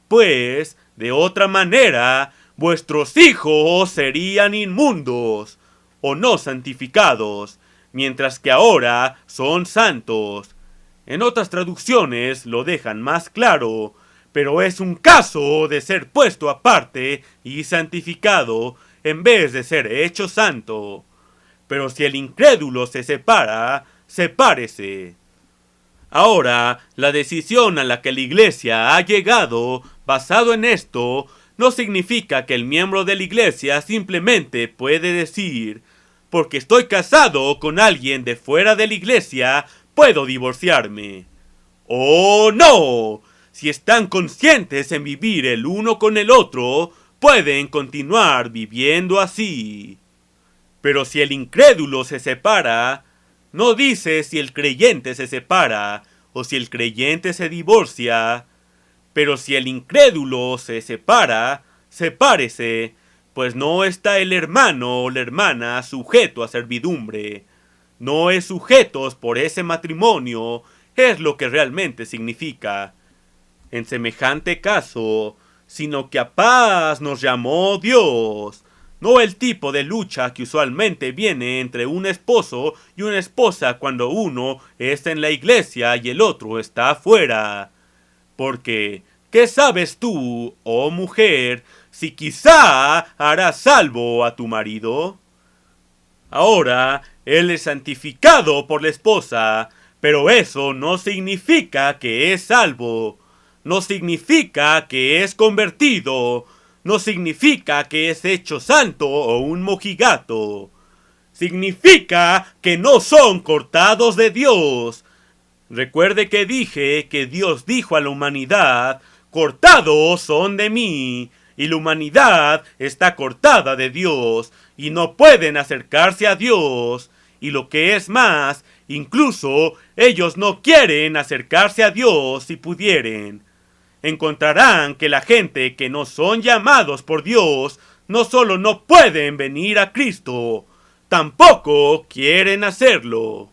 Pues, de otra manera, vuestros hijos serían inmundos o no santificados, mientras que ahora son santos. En otras traducciones lo dejan más claro, pero es un caso de ser puesto aparte y santificado en vez de ser hecho santo. Pero si el incrédulo se separa, sepárese. Ahora, la decisión a la que la iglesia ha llegado, basado en esto, no significa que el miembro de la iglesia simplemente puede decir, porque estoy casado con alguien de fuera de la iglesia, puedo divorciarme. ¡Oh, no! Si están conscientes en vivir el uno con el otro, pueden continuar viviendo así. Pero si el incrédulo se separa, no dice si el creyente se separa o si el creyente se divorcia. Pero si el incrédulo se separa, sepárese, pues no está el hermano o la hermana sujeto a servidumbre. No es sujetos por ese matrimonio, es lo que realmente significa. En semejante caso, sino que a paz nos llamó Dios, no el tipo de lucha que usualmente viene entre un esposo y una esposa cuando uno está en la iglesia y el otro está afuera. Porque, ¿qué sabes tú, oh mujer, si quizá harás salvo a tu marido? Ahora, él es santificado por la esposa, pero eso no significa que es salvo. No significa que es convertido. No significa que es hecho santo o un mojigato. Significa que no son cortados de Dios. Recuerde que dije que Dios dijo a la humanidad, cortados son de mí, y la humanidad está cortada de Dios, y no pueden acercarse a Dios, y lo que es más, incluso ellos no quieren acercarse a Dios si pudieren. Encontrarán que la gente que no son llamados por Dios no solo no pueden venir a Cristo, tampoco quieren hacerlo.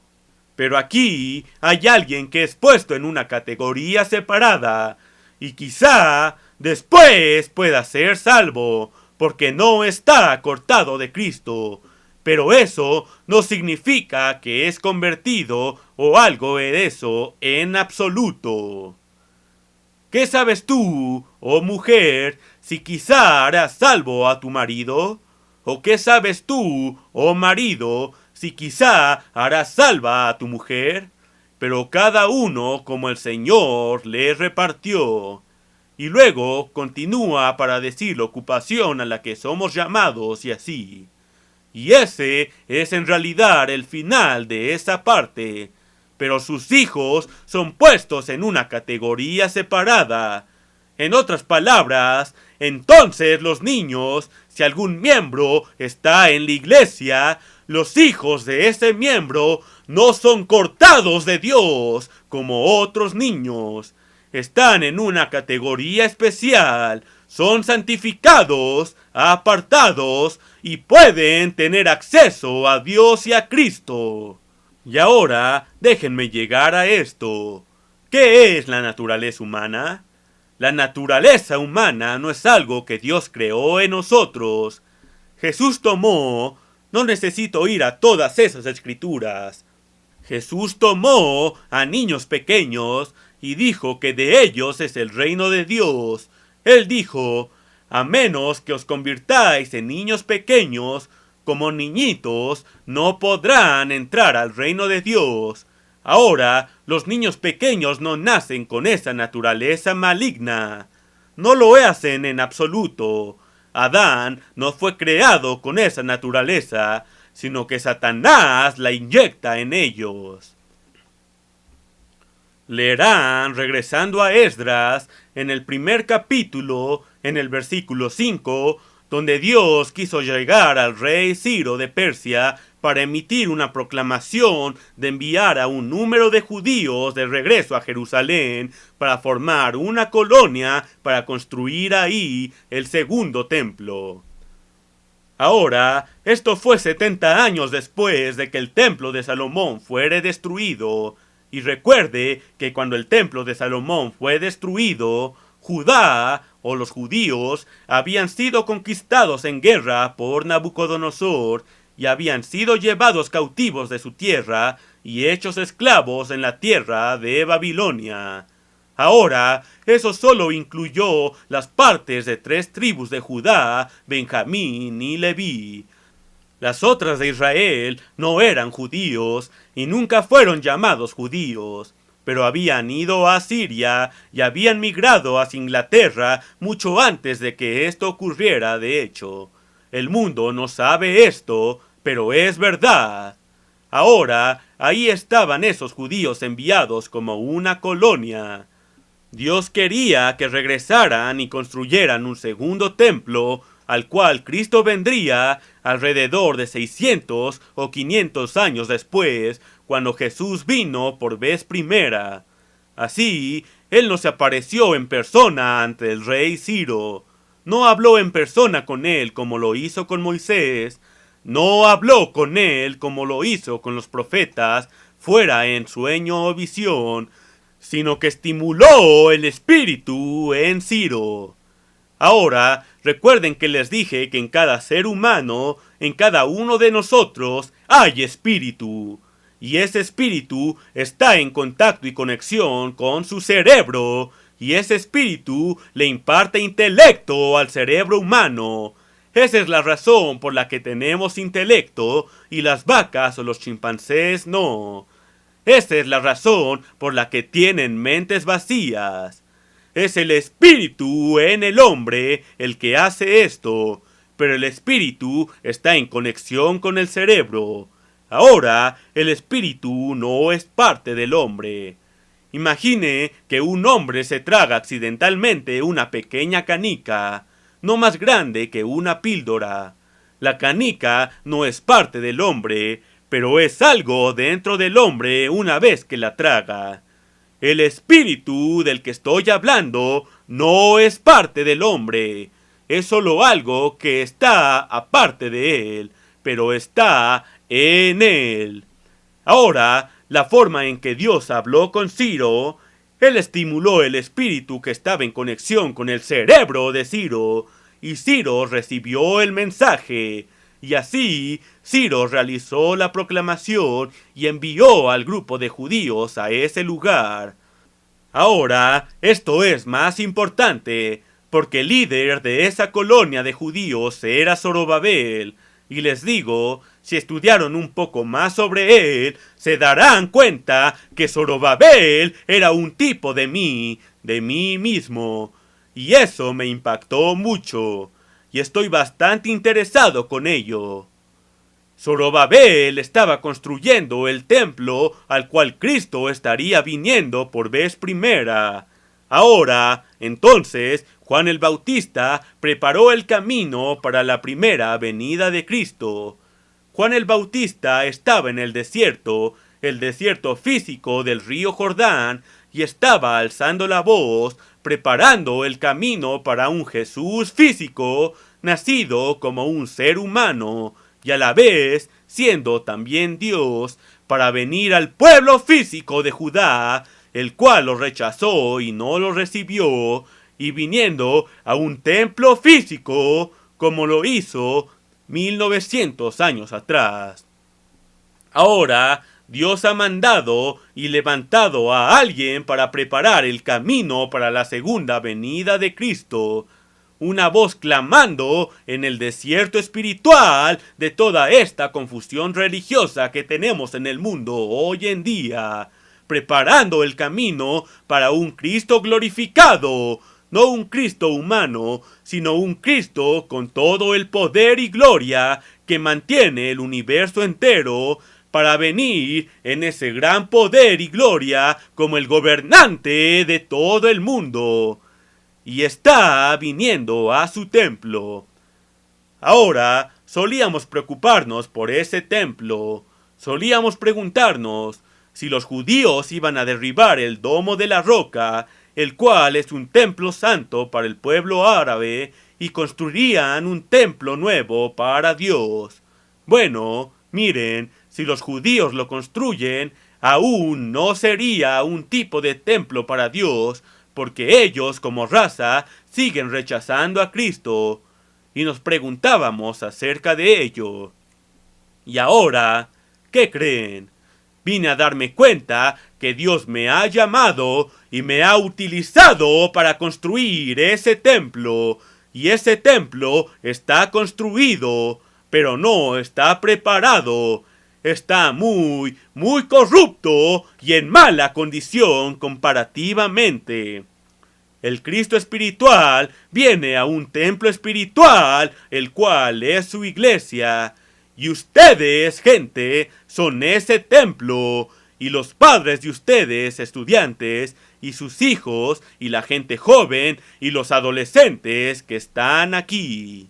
Pero aquí hay alguien que es puesto en una categoría separada y quizá después pueda ser salvo porque no está cortado de Cristo. pero eso no significa que es convertido o algo de eso en absoluto. ¿Qué sabes tú, oh mujer, si quizá harás salvo a tu marido? ¿O qué sabes tú, oh marido, si quizá harás salva a tu mujer? Pero cada uno como el Señor le repartió. Y luego continúa para decir la ocupación a la que somos llamados y así. Y ese es en realidad el final de esa parte. Pero sus hijos son puestos en una categoría separada. En otras palabras, entonces los niños, si algún miembro está en la iglesia, los hijos de ese miembro no son cortados de Dios como otros niños. Están en una categoría especial, son santificados, apartados y pueden tener acceso a Dios y a Cristo. Y ahora déjenme llegar a esto. ¿Qué es la naturaleza humana? La naturaleza humana no es algo que Dios creó en nosotros. Jesús tomó, no necesito ir a todas esas escrituras. Jesús tomó a niños pequeños y dijo que de ellos es el reino de Dios. Él dijo, a menos que os convirtáis en niños pequeños, como niñitos, no podrán entrar al reino de Dios. Ahora, los niños pequeños no nacen con esa naturaleza maligna. No lo hacen en absoluto. Adán no fue creado con esa naturaleza, sino que Satanás la inyecta en ellos. Leerán, regresando a Esdras, en el primer capítulo, en el versículo 5, donde Dios quiso llegar al rey Ciro de Persia para emitir una proclamación de enviar a un número de judíos de regreso a Jerusalén para formar una colonia para construir ahí el segundo templo. Ahora, esto fue 70 años después de que el templo de Salomón fuere destruido. Y recuerde que cuando el templo de Salomón fue destruido, Judá, o los judíos, habían sido conquistados en guerra por Nabucodonosor y habían sido llevados cautivos de su tierra y hechos esclavos en la tierra de Babilonia. Ahora, eso solo incluyó las partes de 3 tribus de Judá, Benjamín y Leví. Las otras de Israel no eran judíos y nunca fueron llamados judíos, pero habían ido a Siria y habían migrado hacia Inglaterra mucho antes de que esto ocurriera de hecho. El mundo no sabe esto, pero es verdad. Ahora, ahí estaban esos judíos enviados como una colonia. Dios quería que regresaran y construyeran un segundo templo, al cual Cristo vendría alrededor de 600 o 500 años después, cuando Jesús vino por vez primera. Así, Él no se apareció en persona ante el rey Ciro. No habló en persona con él como lo hizo con Moisés. No habló con él como lo hizo con los profetas, fuera en sueño o visión, sino que estimuló el espíritu en Ciro. Ahora, recuerden que les dije que en cada ser humano, en cada uno de nosotros, hay espíritu. Y ese espíritu está en contacto y conexión con su cerebro, y ese espíritu le imparte intelecto al cerebro humano. Esa es la razón por la que tenemos intelecto y las vacas o los chimpancés no. Esa es la razón por la que tienen mentes vacías. Es el espíritu en el hombre el que hace esto, pero el espíritu está en conexión con el cerebro. Ahora, el espíritu no es parte del hombre. Imagine que un hombre se traga accidentalmente una pequeña canica, no más grande que una píldora. La canica no es parte del hombre, pero es algo dentro del hombre una vez que la traga. El espíritu del que estoy hablando no es parte del hombre, es solo algo que está aparte de él, pero está en él. Ahora, la forma en que Dios habló con Ciro, Él estimuló el espíritu que estaba en conexión con el cerebro de Ciro, y Ciro recibió el mensaje. Y así Ciro realizó la proclamación y envió al grupo de judíos a ese lugar. Ahora, esto es más importante, porque el líder de esa colonia de judíos era Zorobabel, y les digo, si estudiaron un poco más sobre él, se darán cuenta que Zorobabel era un tipo de mí mismo, y eso me impactó mucho, y estoy bastante interesado con ello. Zorobabel estaba construyendo el templo al cual Cristo estaría viniendo por vez primera. Ahora, entonces, Juan el Bautista preparó el camino para la primera venida de Cristo. Juan el Bautista estaba en el desierto físico del río Jordán, y estaba alzando la voz, preparando el camino para un Jesús físico, nacido como un ser humano, y a la vez siendo también Dios, para venir al pueblo físico de Judá, el cual lo rechazó y no lo recibió, y viniendo a un templo físico, como lo hizo 1900 años atrás. Ahora, Dios ha mandado y levantado a alguien para preparar el camino para la segunda venida de Cristo. Una voz clamando en el desierto espiritual de toda esta confusión religiosa que tenemos en el mundo hoy en día, preparando el camino para un Cristo glorificado, no un Cristo humano, sino un Cristo con todo el poder y gloria que mantiene el universo entero, para venir en ese gran poder y gloria como el gobernante de todo el mundo. Y está viniendo a su templo. Ahora solíamos preocuparnos por ese templo. Solíamos preguntarnos si los judíos iban a derribar el domo de la roca, el cual es un templo santo para el pueblo árabe, y construirían un templo nuevo para Dios. Bueno, miren, si los judíos lo construyen, aún no sería un tipo de templo para Dios, porque ellos como raza siguen rechazando a Cristo, y nos preguntábamos acerca de ello. Y ahora, ¿qué creen? Vine a darme cuenta que Dios me ha llamado y me ha utilizado para construir ese templo, y ese templo está construido, pero no está preparado. Está muy corrupto y en mala condición comparativamente. El Cristo espiritual viene a un templo espiritual, el cual es su iglesia. Y ustedes, gente, son ese templo. Y los padres de ustedes, estudiantes, y sus hijos, y la gente joven, y los adolescentes que están aquí.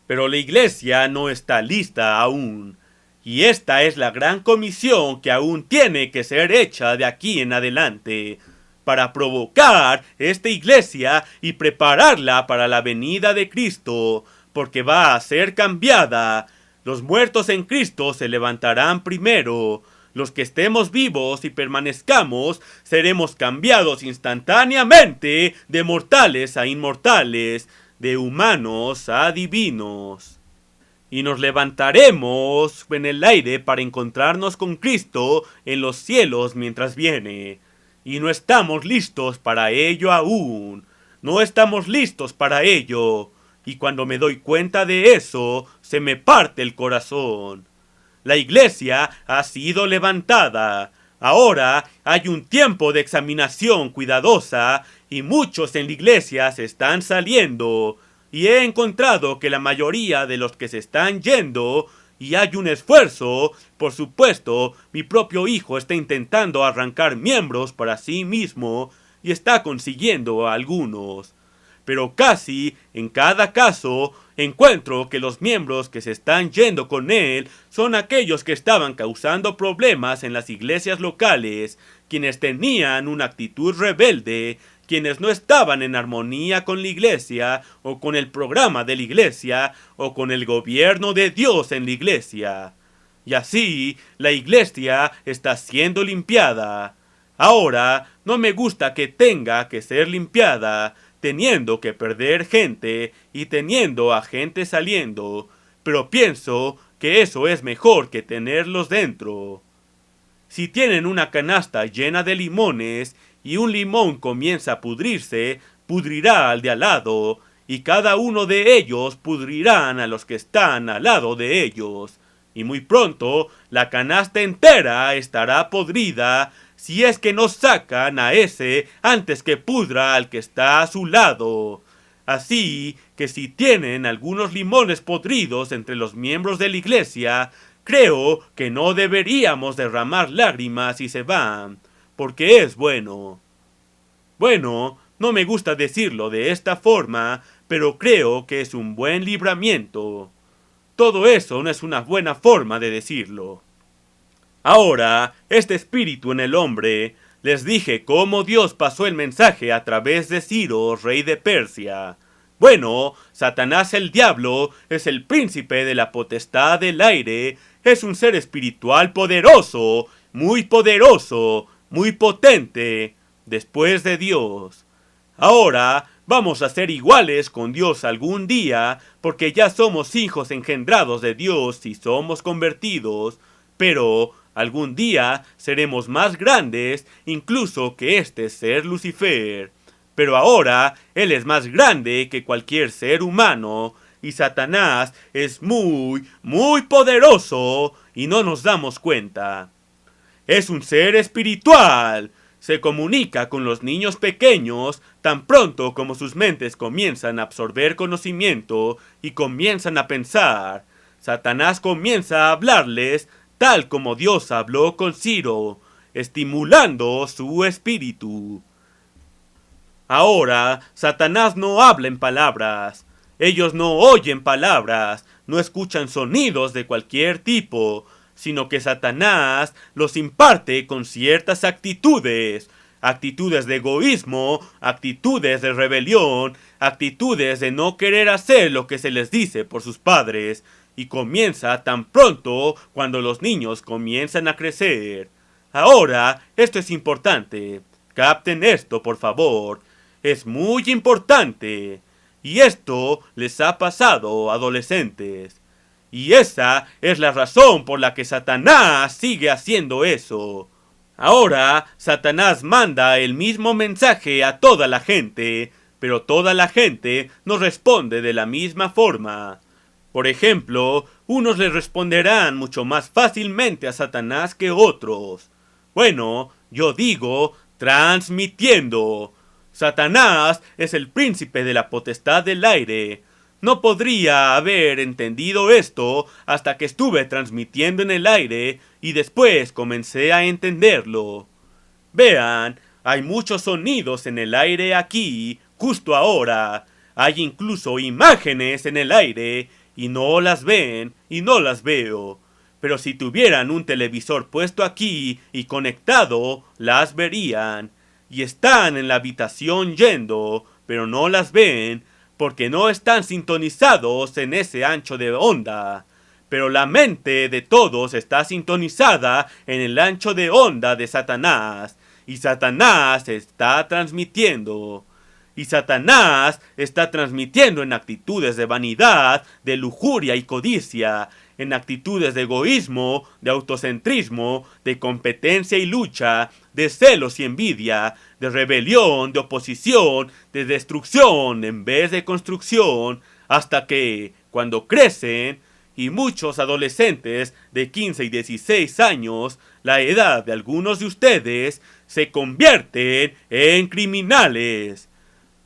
Pero la iglesia no está lista aún. Y esta es la gran comisión que aún tiene que ser hecha de aquí en adelante, para provocar esta iglesia y prepararla para la venida de Cristo, porque va a ser cambiada. Los muertos en Cristo se levantarán primero. Los que estemos vivos y permanezcamos seremos cambiados instantáneamente de mortales a inmortales, de humanos a divinos. Y nos levantaremos en el aire para encontrarnos con Cristo en los cielos mientras viene. Y no estamos listos para ello aún. No estamos listos para ello. Y cuando me doy cuenta de eso, se me parte el corazón. La iglesia ha sido levantada. Ahora hay un tiempo de examinación cuidadosa y muchos en la iglesia se están saliendo. Y he encontrado que la mayoría de los que se están yendo, y hay un esfuerzo, por supuesto, mi propio hijo está intentando arrancar miembros para sí mismo, y está consiguiendo a algunos. Pero casi en cada caso encuentro que los miembros que se están yendo con él son aquellos que estaban causando problemas en las iglesias locales, quienes tenían una actitud rebelde, quienes no estaban en armonía con la iglesia, o con el programa de la iglesia, o con el gobierno de Dios en la iglesia. Y así, la iglesia está siendo limpiada. Ahora, no me gusta que tenga que ser limpiada, teniendo que perder gente, y teniendo a gente saliendo. pero pienso que eso es mejor que tenerlos dentro. Si tienen una canasta llena de limones y un limón comienza a pudrirse, pudrirá al de al lado, y cada uno de ellos pudrirán a los que están al lado de ellos. Y muy pronto la canasta entera estará podrida si es que no sacan a ese antes que pudra al que está a su lado. Así que si tienen algunos limones podridos entre los miembros de la iglesia, creo que no deberíamos derramar lágrimas si se van, porque es bueno. Bueno, no me gusta decirlo de esta forma, pero creo que es un buen libramiento. Todo eso no es una buena forma de decirlo. Ahora, este espíritu en el hombre, les dije cómo Dios pasó el mensaje a través de Ciro, rey de Persia. Bueno, Satanás el diablo es el príncipe de la potestad del aire, es un ser espiritual poderoso, muy potente, después de Dios. Ahora vamos a ser iguales con Dios algún día, porque ya somos hijos engendrados de Dios y somos convertidos, pero algún día seremos más grandes incluso que este ser Lucifer. Pero ahora él es más grande que cualquier ser humano, y Satanás es muy poderoso, y no nos damos cuenta. Es un ser espiritual. Se comunica con los niños pequeños tan pronto como sus mentes comienzan a absorber conocimiento y comienzan a pensar. Satanás comienza a hablarles tal como Dios habló con Ciro, estimulando su espíritu. Ahora, Satanás no habla en palabras. Ellos no oyen palabras, no escuchan sonidos de cualquier tipo, sino que Satanás los imparte con ciertas actitudes. Actitudes de egoísmo, actitudes de rebelión, actitudes de no querer hacer lo que se les dice por sus padres, y comienza tan pronto cuando los niños comienzan a crecer. Ahora, esto es importante. Capten esto, por favor. Es muy importante. Y esto les ha pasado, adolescentes. Y esa es la razón por la que Satanás sigue haciendo eso. Ahora, Satanás manda el mismo mensaje a toda la gente, pero toda la gente no responde de la misma forma. Por ejemplo, unos le responderán mucho más fácilmente a Satanás que otros. Bueno, yo digo transmitiendo. Satanás es el príncipe de la potestad del aire. No podría haber entendido esto hasta que estuve transmitiendo en el aire y después comencé a entenderlo. Vean, hay muchos sonidos en el aire aquí, justo ahora. Hay incluso imágenes en el aire y no las ven y no las veo. Pero si tuvieran un televisor puesto aquí y conectado, las verían. Y están en la habitación yendo, pero no las ven, porque no están sintonizados en ese ancho de onda. Pero la mente de todos está sintonizada en el ancho de onda de Satanás, y Satanás está transmitiendo. Y Satanás está transmitiendo en actitudes de vanidad, de lujuria y codicia, en actitudes de egoísmo, de autocentrismo, de competencia y lucha, de celos y envidia, de rebelión, de oposición, de destrucción en vez de construcción, hasta que, cuando crecen, y muchos adolescentes de 15 y 16 años, la edad de algunos de ustedes, se convierten en criminales.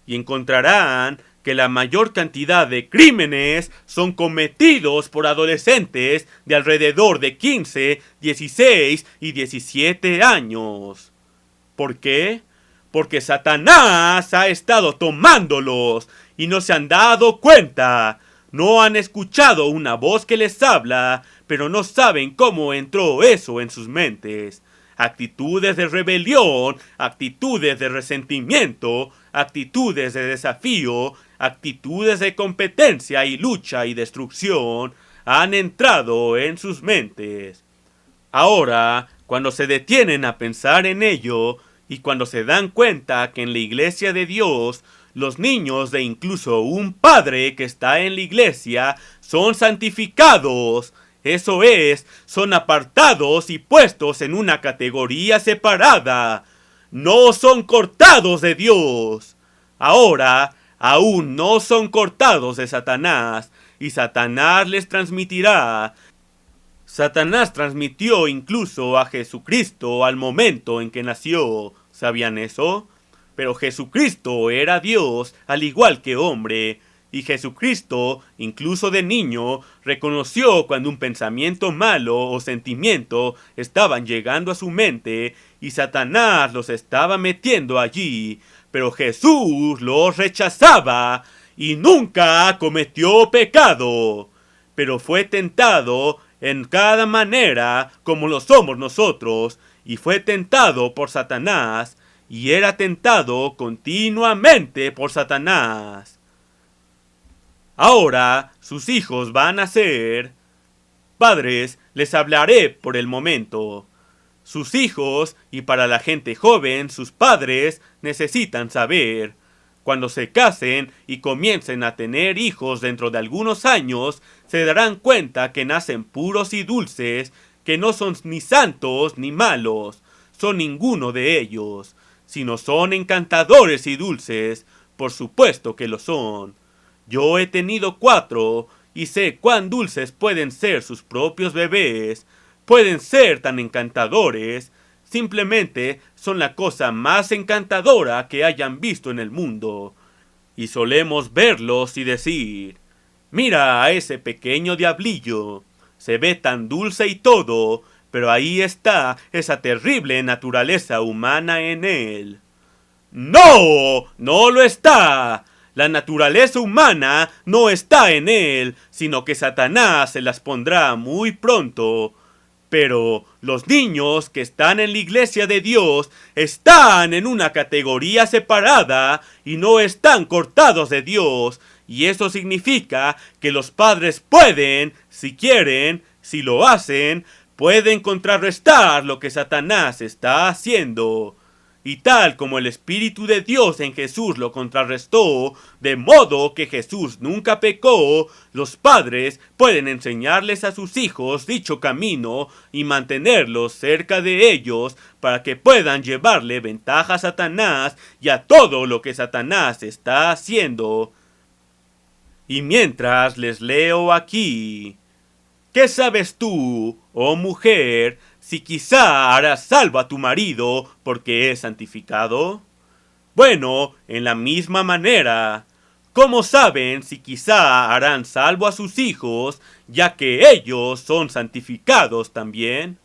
Y encontrarán que la mayor cantidad de crímenes son cometidos por adolescentes de alrededor de 15, 16 y 17 años. ¿Por qué? Porque Satanás ha estado tomándolos y no se han dado cuenta. No han escuchado una voz que les habla, pero no saben cómo entró eso en sus mentes. Actitudes de rebelión, actitudes de resentimiento, actitudes de desafío, actitudes de competencia y lucha y destrucción han entrado en sus mentes. Ahora, cuando se detienen a pensar en ello, Y cuando se dan cuenta que en la iglesia de Dios, los niños de incluso un padre que está en la iglesia son santificados, eso es, son apartados y puestos en una categoría separada, no son cortados de Dios. Ahora, aún no son cortados de Satanás, y Satanás les transmitirá. Satanás transmitió incluso a Jesucristo al momento en que nació. ¿Sabían eso? Pero Jesucristo era Dios al igual que hombre, y Jesucristo, incluso de niño, reconoció cuando un pensamiento malo o sentimiento estaban llegando a su mente y Satanás los estaba metiendo allí, pero Jesús los rechazaba y nunca cometió pecado, pero fue tentado en cada manera como lo somos nosotros, y fue tentado por Satanás, y era tentado continuamente por Satanás. Ahora sus hijos van a ser... Padres, les hablaré por el momento. Sus hijos, y para la gente joven, sus padres, necesitan saber. Cuando se casen y comiencen a tener hijos dentro de algunos años, se darán cuenta que nacen puros y dulces, que no son ni santos ni malos, son ninguno de ellos, sino son encantadores y dulces, por supuesto que lo son. Yo he tenido 4, y sé cuán dulces pueden ser sus propios bebés, pueden ser tan encantadores, simplemente son la cosa más encantadora que hayan visto en el mundo. Y solemos verlos y decir, mira a ese pequeño diablillo, se ve tan dulce y todo, pero ahí está esa terrible naturaleza humana en él. ¡No! ¡No lo está! La naturaleza humana no está en él, sino que Satanás se las pondrá muy pronto. Pero los niños que están en la iglesia de Dios están en una categoría separada y no están cortados de Dios. Y eso significa que los padres pueden, si quieren, si lo hacen, pueden contrarrestar lo que Satanás está haciendo. Y tal como el Espíritu de Dios en Jesús lo contrarrestó, de modo que Jesús nunca pecó, los padres pueden enseñarles a sus hijos dicho camino y mantenerlos cerca de ellos para que puedan llevarle ventaja a Satanás y a todo lo que Satanás está haciendo. Y mientras les leo aquí, ¿qué sabes tú, oh mujer, si quizá harás salvo a tu marido porque es santificado? Bueno, en la misma manera, ¿cómo saben si quizá harán salvo a sus hijos, ya que ellos son santificados también?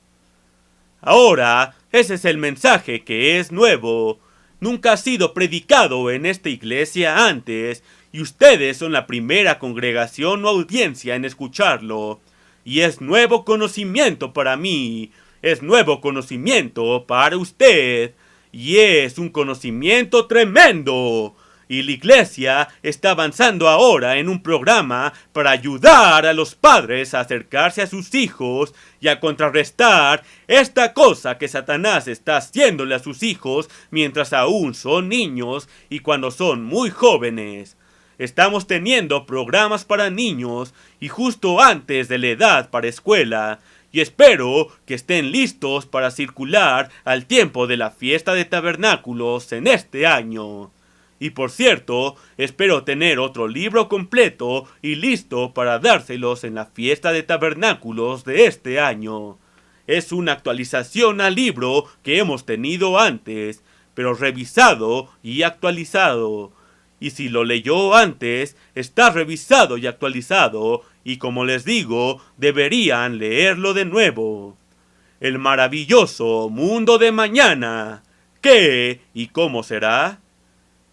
Ahora, ese es el mensaje que es nuevo. Nunca ha sido predicado en esta iglesia antes, y ustedes son la primera congregación o audiencia en escucharlo. Y es nuevo conocimiento para mí, es nuevo conocimiento para usted, y es un conocimiento tremendo. Y la iglesia está avanzando ahora en un programa para ayudar a los padres a acercarse a sus hijos y a contrarrestar esta cosa que Satanás está haciéndole a sus hijos mientras aún son niños y cuando son muy jóvenes. Estamos teniendo programas para niños y justo antes de la edad para escuela, y espero que estén listos para circular al tiempo de la fiesta de tabernáculos en este año. Y por cierto, espero tener otro libro completo y listo para dárselos en la fiesta de tabernáculos de este año. Es una actualización al libro que hemos tenido antes, pero revisado y actualizado. Y si lo leyó antes, está revisado y actualizado, y como les digo, deberían leerlo de nuevo. El maravilloso mundo de mañana. ¿Qué y cómo será?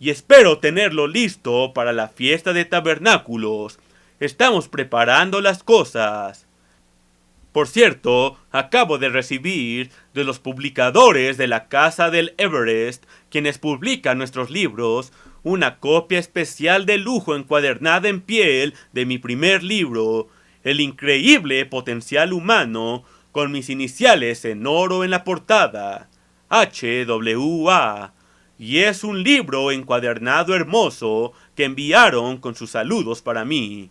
Y espero tenerlo listo para la fiesta de tabernáculos. Estamos preparando las cosas. Por cierto, acabo de recibir de los publicadores de la Casa del Everest, quienes publican nuestros libros, una copia especial de lujo encuadernada en piel de mi primer libro, El increíble potencial humano, con mis iniciales en oro en la portada. HWA, y es un libro encuadernado hermoso que enviaron con sus saludos para mí.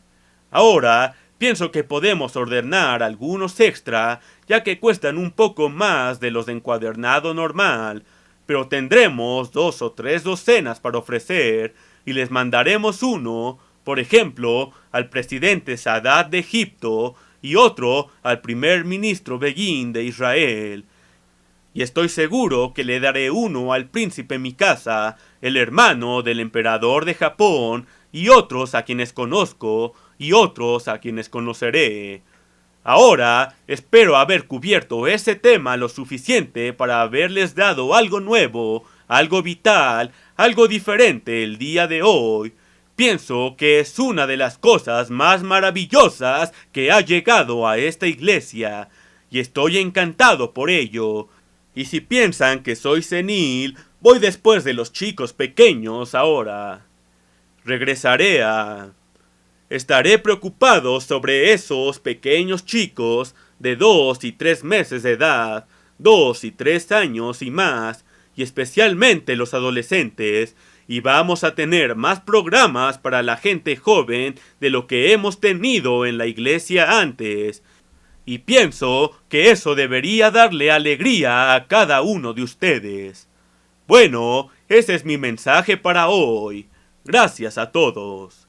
Ahora pienso que podemos ordenar algunos extra, ya que cuestan un poco más de los de encuadernado normal, pero tendremos 2 o 3 docenas para ofrecer y les mandaremos uno, por ejemplo, al presidente Sadat de Egipto y otro al primer ministro Begin de Israel. Y estoy seguro que le daré uno al príncipe Mikasa, el hermano del emperador de Japón, y otros a quienes conozco, y otros a quienes conoceré. Ahora espero haber cubierto ese tema lo suficiente para haberles dado algo nuevo, algo vital, algo diferente el día de hoy. Pienso que es una de las cosas más maravillosas que ha llegado a esta iglesia, y estoy encantado por ello. Y si piensan que soy senil, voy después de los chicos pequeños ahora. Regresaré a... Estaré preocupado sobre esos pequeños chicos de 2 y 3 meses de edad, 2 y 3 años y más, y especialmente los adolescentes, y vamos a tener más programas para la gente joven de lo que hemos tenido en la iglesia antes. Y pienso que eso debería darle alegría a cada uno de ustedes. Bueno, ese es mi mensaje para hoy. Gracias a todos.